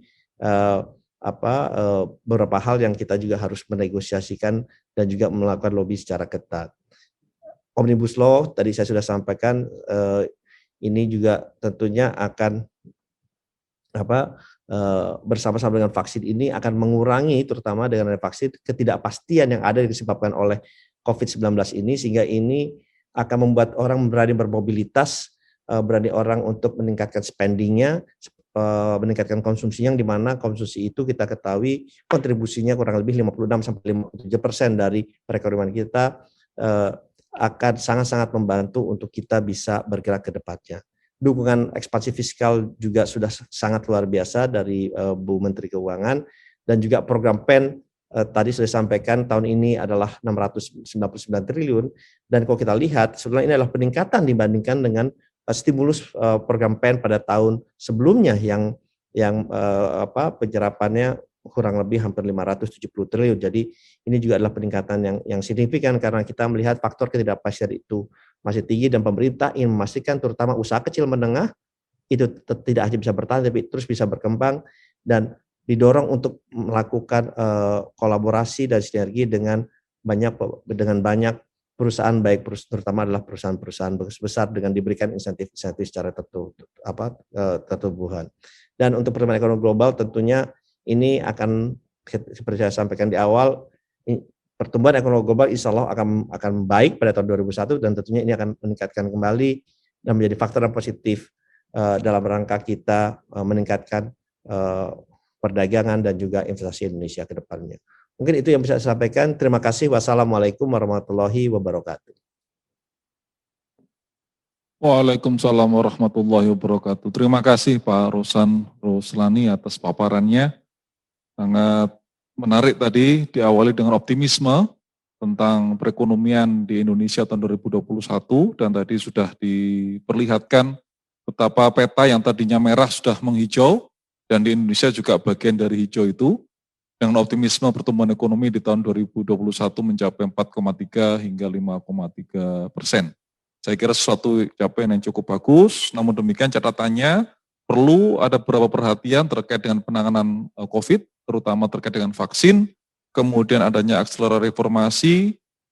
beberapa hal yang kita juga harus menegosiasikan dan juga melakukan lobby secara ketat. Omnibus Law tadi saya sudah sampaikan, ini juga tentunya akan bersama-sama dengan vaksin ini akan mengurangi, terutama dengan vaksin, ketidakpastian yang ada disebabkan oleh COVID-19 ini, sehingga ini akan membuat orang berani bermobilitas, berani orang untuk meningkatkan spendingnya, meningkatkan konsumsinya, yang dimana konsumsi itu kita ketahui kontribusinya kurang lebih 56-57% dari perekonomian kita, akan sangat-sangat membantu untuk kita bisa bergerak ke depannya. Dukungan ekspansi fiskal juga sudah sangat luar biasa dari Bu Menteri Keuangan, dan juga program PEN tadi sudah disampaikan tahun ini adalah 699 triliun, dan kalau kita lihat sebenarnya ini adalah peningkatan dibandingkan dengan stimulus program PEN pada tahun sebelumnya yang penyerapannya kurang lebih hampir 570 triliun. Jadi ini juga adalah peningkatan yang signifikan karena kita melihat faktor ketidakpastian itu masih tinggi, dan pemerintah ingin memastikan terutama usaha kecil menengah itu tidak hanya bisa bertahan tapi terus bisa berkembang, dan didorong untuk melakukan kolaborasi dan sinergi dengan banyak perusahaan, baik terutama adalah perusahaan-perusahaan besar, dengan diberikan insentif-insentif secara tertumbuhan. Dan untuk pertumbuhan ekonomi global tentunya ini akan, seperti saya sampaikan di awal, pertumbuhan ekonomi global insya Allah akan baik pada tahun 2001, dan tentunya ini akan meningkatkan kembali dan menjadi faktor yang positif dalam rangka kita meningkatkan perdagangan dan juga investasi Indonesia ke depannya. Mungkin itu yang bisa saya sampaikan. Terima kasih. Wassalamualaikum warahmatullahi wabarakatuh. Waalaikumsalam warahmatullahi wabarakatuh. Terima kasih Pak Rosan Roslani atas paparannya. Sangat menarik tadi, diawali dengan optimisme tentang perekonomian di Indonesia tahun 2021, dan tadi sudah diperlihatkan betapa peta yang tadinya merah sudah menghijau, dan di Indonesia juga bagian dari hijau itu, dengan optimisme pertumbuhan ekonomi di tahun 2021 mencapai 4,3 hingga 5,3%. Saya kira sesuatu capaian yang cukup bagus, namun demikian catatannya perlu ada beberapa perhatian terkait dengan penanganan COVID, terutama terkait dengan vaksin, kemudian adanya akselerasi reformasi,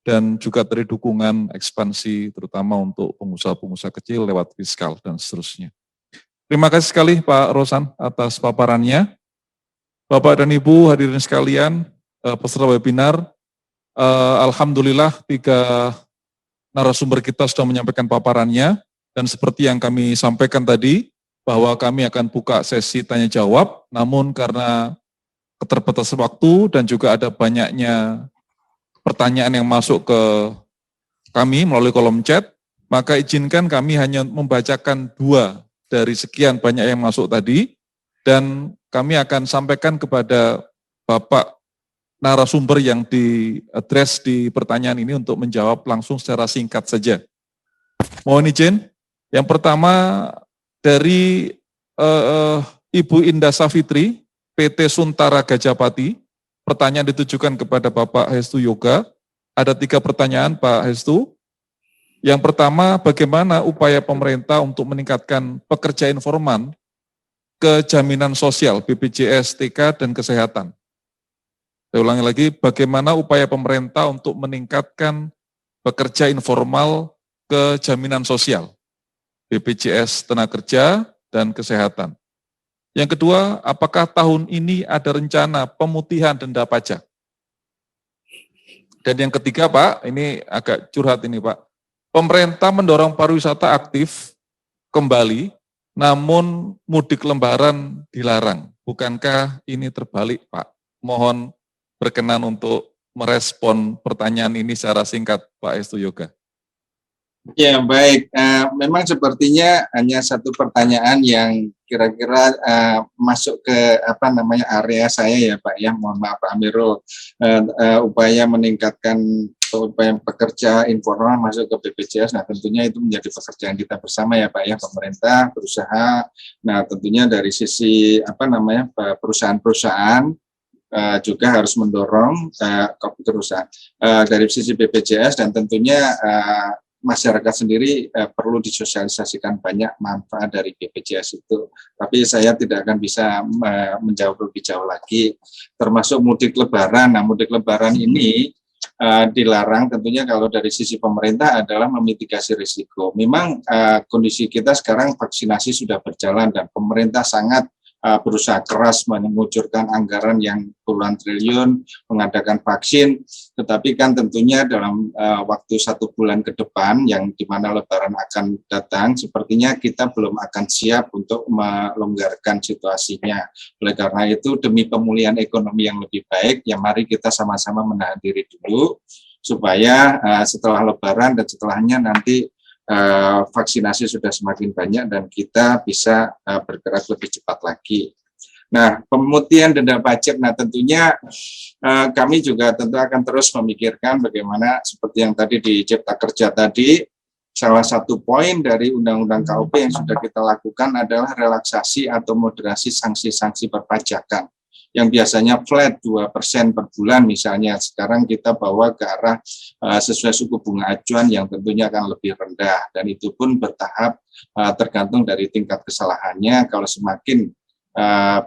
dan juga dari dukungan ekspansi, terutama untuk pengusaha-pengusaha kecil lewat fiskal dan seterusnya. Terima kasih sekali Pak Rosan atas paparannya. Bapak dan Ibu hadirin sekalian, peserta webinar, alhamdulillah 3 narasumber kita sudah menyampaikan paparannya, dan seperti yang kami sampaikan tadi, bahwa kami akan buka sesi tanya jawab, namun karena keterbatasan waktu dan juga ada banyaknya pertanyaan yang masuk ke kami melalui kolom chat, maka izinkan kami hanya membacakan 2 dari sekian banyak yang masuk tadi, dan kami akan sampaikan kepada Bapak narasumber yang diadres di pertanyaan ini untuk menjawab langsung secara singkat saja. Mohon izin, yang pertama dari Ibu Indah Safitri, PT Suntara Gajapati, pertanyaan ditujukan kepada Bapak Hestu Yoga. Ada 3 pertanyaan Pak Hestu. Yang pertama, bagaimana upaya pemerintah untuk meningkatkan pekerja informal ke jaminan sosial, BPJS, TK, dan kesehatan? Saya ulangi lagi, bagaimana upaya pemerintah untuk meningkatkan pekerja informal ke jaminan sosial, BPJS, tenaga kerja, dan kesehatan? Yang kedua, apakah tahun ini ada rencana pemutihan denda pajak? Dan yang ketiga Pak, ini agak curhat ini Pak, pemerintah mendorong pariwisata aktif kembali, namun mudik lebaran dilarang. Bukankah ini terbalik Pak? Mohon berkenan untuk merespon pertanyaan ini secara singkat Pak Hestu Yoga. Ya baik, memang sepertinya hanya satu pertanyaan yang kira-kira masuk ke area saya ya Pak ya, mohon maaf Pak Amirul, upaya meningkatkan upaya pekerja informal masuk ke BPJS, nah tentunya itu menjadi pekerjaan kita bersama ya Pak ya, pemerintah, berusaha, nah tentunya dari sisi perusahaan-perusahaan juga harus mendorong perusahaan dari sisi BPJS dan tentunya masyarakat sendiri perlu disosialisasikan banyak manfaat dari BPJS itu. Tapi saya tidak akan bisa menjawab lebih jauh lagi, termasuk mudik lebaran. Nah, mudik lebaran ini dilarang tentunya kalau dari sisi pemerintah adalah memitigasi risiko. Memang kondisi kita sekarang vaksinasi sudah berjalan dan pemerintah sangat berusaha keras mengucurkan anggaran yang puluhan triliun mengadakan vaksin, tetapi kan tentunya dalam waktu 1 bulan ke depan yang dimana lebaran akan datang, sepertinya kita belum akan siap untuk melonggarkan situasinya. Oleh karena itu demi pemulihan ekonomi yang lebih baik, ya mari kita sama-sama menahan diri dulu supaya setelah lebaran dan setelahnya nanti vaksinasi sudah semakin banyak dan kita bisa bergerak lebih cepat lagi. Nah, pemutihan denda pajak, nah tentunya kami juga tentu akan terus memikirkan bagaimana seperti yang tadi di Cipta Kerja tadi, salah satu poin dari Undang-Undang KUP yang sudah kita lakukan adalah relaksasi atau moderasi sanksi-sanksi perpajakan yang biasanya flat 2% per bulan misalnya, sekarang kita bawa ke arah sesuai suku bunga acuan yang tentunya akan lebih rendah, dan itu pun bertahap tergantung dari tingkat kesalahannya. Kalau semakin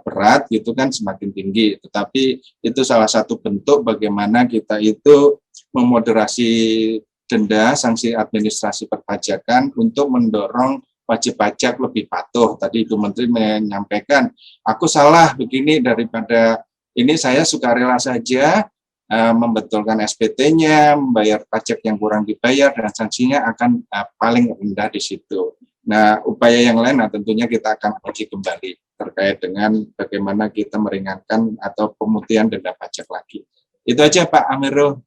berat gitu kan semakin tinggi, tetapi itu salah satu bentuk bagaimana kita itu memoderasi denda sanksi administrasi perpajakan untuk mendorong wajib pajak lebih patuh. Tadi Ibu Menteri menyampaikan, aku salah begini, daripada ini saya sukarela saja membetulkan SPT-nya, membayar pajak yang kurang dibayar, dan sanksinya akan paling rendah di situ. Nah, upaya yang lain tentunya kita akan uji kembali terkait dengan bagaimana kita meringankan atau pemutihan denda pajak lagi. Itu aja Pak Amirul.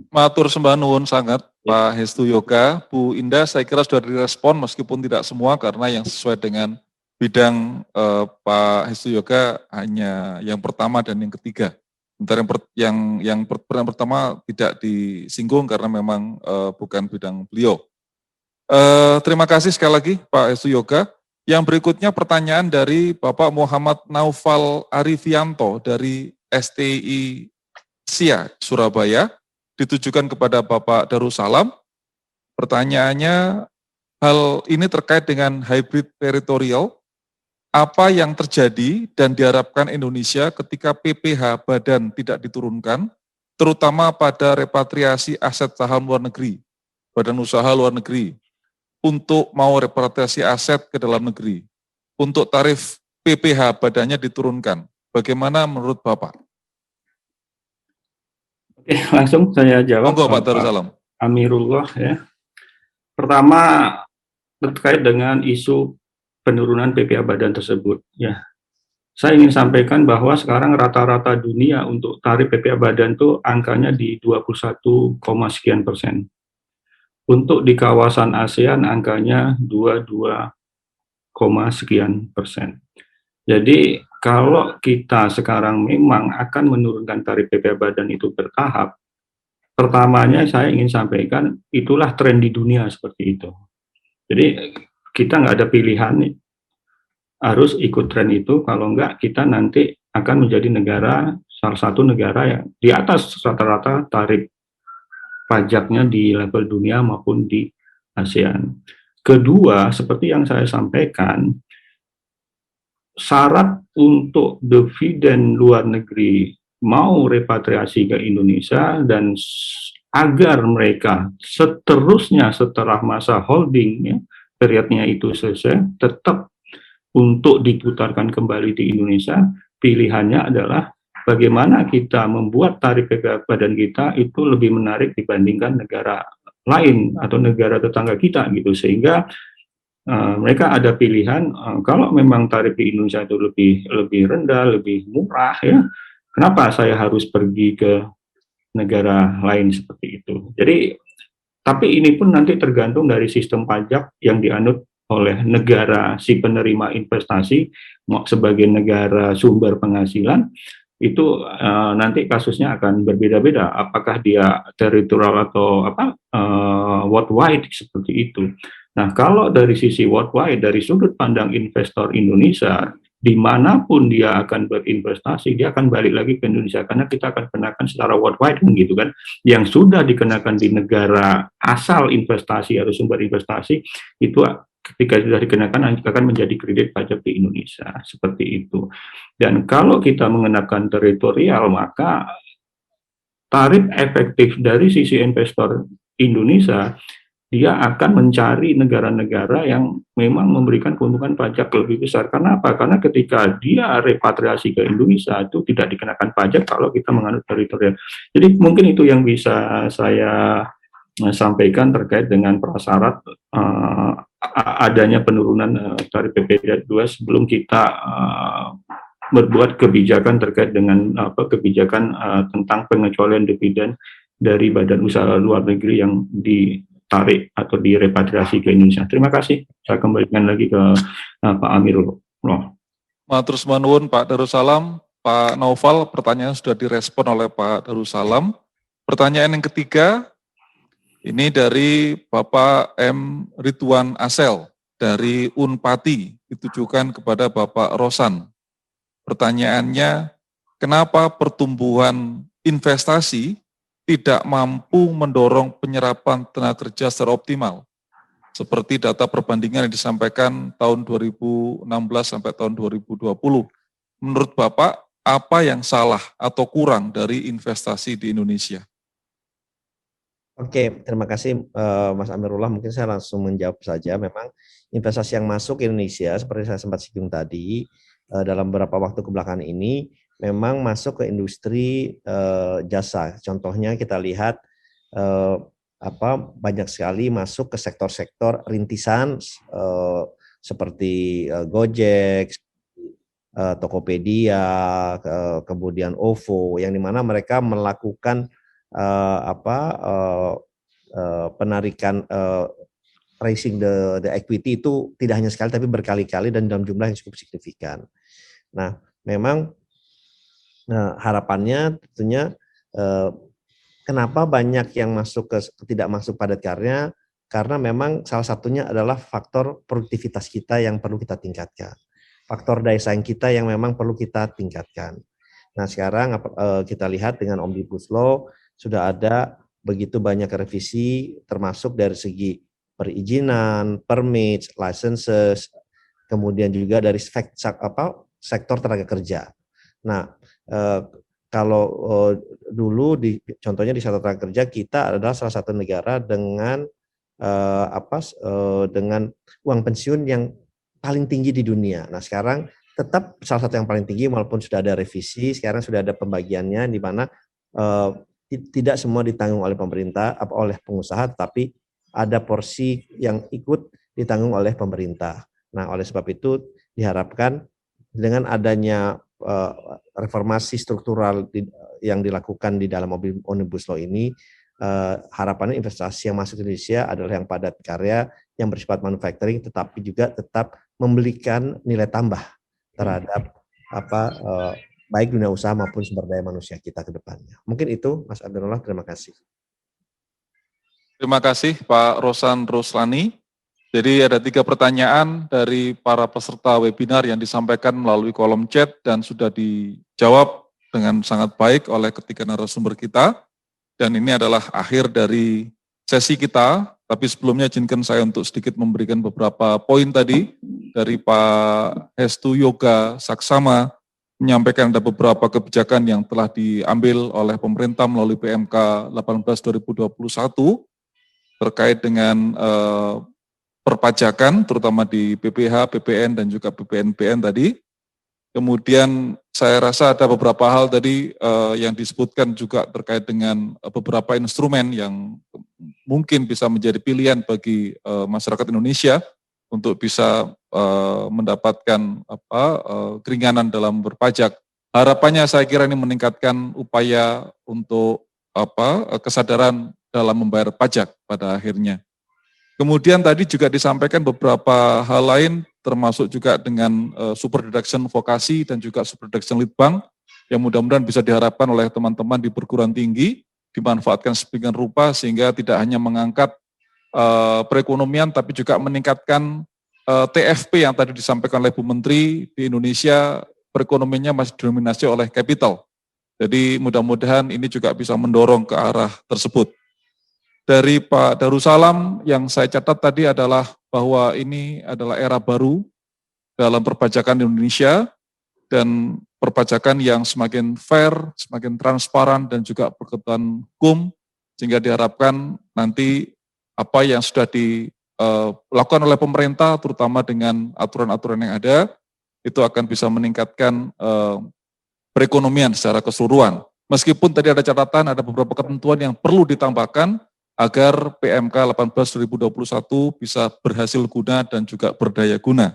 Matur sembah nuwun sangat Pak Hestu Yoga. Bu Indah, saya kira sudah direspon meskipun tidak semua karena yang sesuai dengan bidang Pak Hestu Yoga hanya yang pertama dan yang ketiga. Sementara yang pertama tidak disinggung karena memang bukan bidang beliau. Terima kasih sekali lagi Pak Hestu Yoga. Yang berikutnya pertanyaan dari Bapak Muhammad Naufal Arifianto dari STI SIA Surabaya, ditujukan kepada Bapak Darussalam. Pertanyaannya, hal ini terkait dengan hybrid teritorial, apa yang terjadi dan diharapkan Indonesia ketika PPh badan tidak diturunkan, terutama pada repatriasi aset saham luar negeri, badan usaha luar negeri, untuk mau repatriasi aset ke dalam negeri, untuk tarif PPh badannya diturunkan. Bagaimana menurut Bapak? Oke, langsung saya jawab. Monggo Pak Darussalam. Amirullah ya. Pertama terkait dengan isu penurunan PPh badan tersebut ya. Saya ingin sampaikan bahwa sekarang rata-rata dunia untuk tarif PPh badan itu angkanya di 21, sekian persen. Untuk di kawasan ASEAN angkanya 22, sekian persen. Jadi kalau kita sekarang memang akan menurunkan tarif PPh badan itu bertahap, pertamanya saya ingin sampaikan itulah tren di dunia seperti itu. Jadi kita nggak ada pilihan nih, harus ikut tren itu, kalau enggak kita nanti akan menjadi negara, salah satu negara yang di atas rata-rata tarif pajaknya di level dunia maupun di ASEAN. Kedua, seperti yang saya sampaikan, syarat untuk dividen luar negeri mau repatriasi ke Indonesia dan agar mereka seterusnya setelah masa holdingnya, periodnya itu selesai, tetap untuk diputarkan kembali di Indonesia, pilihannya adalah bagaimana kita membuat tarif PPh badan kita itu lebih menarik dibandingkan negara lain atau negara tetangga kita gitu, sehingga mereka ada pilihan kalau memang tarif di Indonesia itu lebih rendah, lebih murah ya, kenapa saya harus pergi ke negara lain seperti itu. Jadi tapi ini pun nanti tergantung dari sistem pajak yang dianut oleh negara si penerima investasi sebagai negara sumber penghasilan. Itu nanti kasusnya akan berbeda-beda, apakah dia teritorial atau worldwide seperti itu. Nah, kalau dari sisi worldwide, dari sudut pandang investor Indonesia, dimanapun dia akan berinvestasi, dia akan balik lagi ke Indonesia, karena kita akan kenakan secara worldwide, gitu kan. Yang sudah dikenakan di negara asal investasi atau sumber investasi, itu ketika sudah dikenakan akan menjadi kredit pajak di Indonesia, seperti itu. Dan kalau kita mengenakan teritorial, maka tarif efektif dari sisi investor Indonesia, dia akan mencari negara-negara yang memang memberikan keuntungan pajak lebih besar. Karena apa? Karena ketika dia repatriasi ke Indonesia, itu tidak dikenakan pajak kalau kita menganut teritorial. Jadi mungkin itu yang bisa saya sampaikan terkait dengan prasyarat adanya penurunan tarif PPh 2 sebelum kita berbuat kebijakan terkait dengan kebijakan tentang pengecualian dividen dari badan usaha luar negeri yang ditarik atau direpatriasi ke Indonesia. Terima kasih. Saya kembalikan lagi ke Pak Amirullah. Matur nuwun Pak Darussalam. Pak Naufal, pertanyaan sudah direspon oleh Pak Darussalam. Pertanyaan yang ketiga, ini dari Bapak M. Ridwan Asel dari Unpati, ditujukan kepada Bapak Rosan. Pertanyaannya, kenapa pertumbuhan investasi tidak mampu mendorong penyerapan tenaga kerja secara optimal? Seperti data perbandingan yang disampaikan tahun 2016 sampai tahun 2020. Menurut Bapak, apa yang salah atau kurang dari investasi di Indonesia? Oke, terima kasih Mas Amirullah. Mungkin saya langsung menjawab saja. Memang investasi yang masuk ke Indonesia, seperti saya sempat singgung tadi, dalam beberapa waktu kebelakangan ini, memang masuk ke industri jasa. Contohnya kita lihat banyak sekali masuk ke sektor-sektor rintisan seperti Gojek, Tokopedia, kemudian OVO, yang dimana mereka melakukan penarikan raising the equity itu tidak hanya sekali tapi berkali-kali dan dalam jumlah yang cukup signifikan. Nah, memang harapannya tentunya kenapa banyak yang tidak masuk padat karya, karena memang salah satunya adalah faktor produktivitas kita yang perlu kita tingkatkan. Faktor daya saing kita yang memang perlu kita tingkatkan. Nah, sekarang kita lihat dengan Omnibus Law sudah ada begitu banyak revisi, termasuk dari segi perizinan, permits, licenses, kemudian juga dari sektor tenaga kerja. Nah, kalau dulu contohnya di sektor tenaga kerja kita adalah salah satu negara dengan dengan uang pensiun yang paling tinggi di dunia. Nah, sekarang tetap salah satu yang paling tinggi walaupun sudah ada revisi, sekarang sudah ada pembagiannya di mana tidak semua ditanggung oleh pemerintah, oleh pengusaha, tapi ada porsi yang ikut ditanggung oleh pemerintah. Nah, oleh sebab itu diharapkan dengan adanya reformasi struktural yang dilakukan di dalam Omnibus Law ini, harapannya investasi yang masuk ke Indonesia adalah yang padat karya, yang bersifat manufacturing, tetapi juga tetap memberikan nilai tambah terhadap baik dunia usaha maupun sumber daya manusia kita ke depannya. Mungkin itu, Mas Abdullah, terima kasih. Terima kasih, Pak Rosan Roslani. Jadi ada 3 pertanyaan dari para peserta webinar yang disampaikan melalui kolom chat dan sudah dijawab dengan sangat baik oleh ketiga narasumber kita. Dan ini adalah akhir dari sesi kita, tapi sebelumnya izinkan saya untuk sedikit memberikan beberapa poin tadi dari Pak Hestu Yoga Saksama, menyampaikan ada beberapa kebijakan yang telah diambil oleh pemerintah melalui PMK 18/2021 terkait dengan perpajakan, terutama di PPh, PPN, dan juga PPNBM tadi. Kemudian saya rasa ada beberapa hal tadi yang disebutkan juga terkait dengan beberapa instrumen yang mungkin bisa menjadi pilihan bagi masyarakat Indonesia untuk bisa mendapatkan keringanan dalam berpajak. Harapannya saya kira ini meningkatkan upaya untuk kesadaran dalam membayar pajak pada akhirnya. Kemudian tadi juga disampaikan beberapa hal lain, termasuk juga dengan super deduction vokasi dan juga super deduction litbang, yang mudah-mudahan bisa diharapkan oleh teman-teman di perguruan tinggi, dimanfaatkan sedemikian rupa sehingga tidak hanya mengangkat perekonomian, tapi juga meningkatkan TFP yang tadi disampaikan oleh Bu Menteri. Di Indonesia perekonomiannya masih didominasi oleh capital. Jadi mudah-mudahan ini juga bisa mendorong ke arah tersebut. Dari Pak Darussalam yang saya catat tadi adalah bahwa ini adalah era baru dalam perpajakan di Indonesia dan perpajakan yang semakin fair, semakin transparan dan juga berketentuan hukum, sehingga diharapkan nanti apa yang sudah dilakukan oleh pemerintah terutama dengan aturan-aturan yang ada itu akan bisa meningkatkan perekonomian secara keseluruhan. Meskipun tadi ada catatan, ada beberapa ketentuan yang perlu ditambahkan agar PMK 18/2021 bisa berhasil guna dan juga berdaya guna.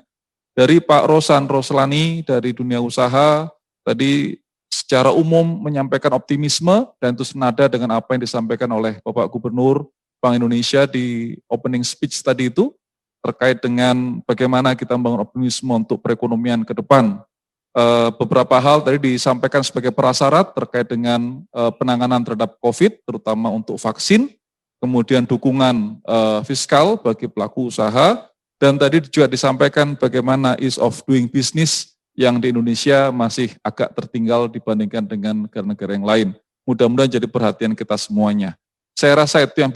Dari Pak Rosan Roslani dari dunia usaha, tadi secara umum menyampaikan optimisme dan itu senada dengan apa yang disampaikan oleh Bapak Gubernur Bank Indonesia di opening speech tadi itu, terkait dengan bagaimana kita membangun optimisme untuk perekonomian ke depan. Beberapa hal tadi disampaikan sebagai prasyarat terkait dengan penanganan terhadap COVID, terutama untuk vaksin, kemudian dukungan fiskal bagi pelaku usaha, dan tadi juga disampaikan bagaimana ease of doing business yang di Indonesia masih agak tertinggal dibandingkan dengan negara-negara yang lain. Mudah-mudahan jadi perhatian kita semuanya. Saya rasa itu yang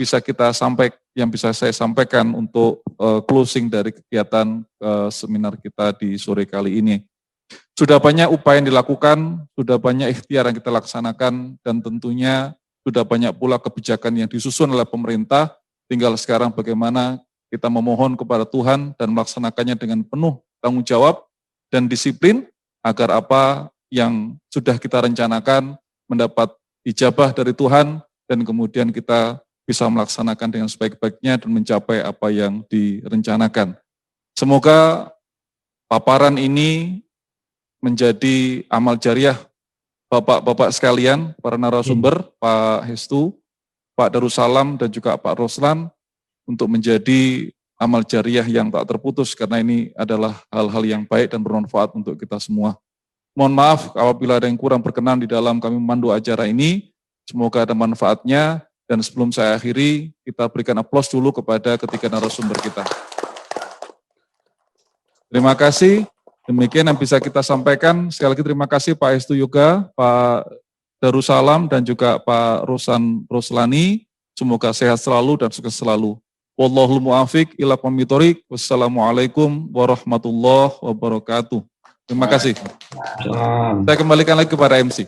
bisa saya sampaikan untuk closing dari kegiatan seminar kita di sore kali ini. Sudah banyak upaya yang dilakukan, sudah banyak ikhtiar yang kita laksanakan, dan tentunya sudah banyak pula kebijakan yang disusun oleh pemerintah, tinggal sekarang bagaimana kita memohon kepada Tuhan dan melaksanakannya dengan penuh tanggung jawab dan disiplin, agar apa yang sudah kita rencanakan mendapat ijabah dari Tuhan, dan kemudian kita bisa melaksanakan dengan sebaik-baiknya dan mencapai apa yang direncanakan. Semoga paparan ini menjadi amal jariah Bapak-bapak sekalian, para narasumber, Pak Hestu, Pak Darussalam, dan juga Pak Roslan, untuk menjadi amal jariah yang tak terputus, karena ini adalah hal-hal yang baik dan bermanfaat untuk kita semua. Mohon maaf apabila ada yang kurang berkenan di dalam kami memandu acara ini, semoga ada manfaatnya, dan sebelum saya akhiri, kita berikan aplaus dulu kepada ketiga narasumber kita. Terima kasih. Demikian yang bisa kita sampaikan. Sekali lagi terima kasih Pak Hestu Yoga, Pak Darussalam, dan juga Pak Rosan Roslani. Semoga sehat selalu dan sukses selalu. Wallahul muwaffiq ila aqwamit thoriq. Wassalamualaikum warahmatullahi wabarakatuh. Terima kasih. Saya kembalikan lagi kepada MC.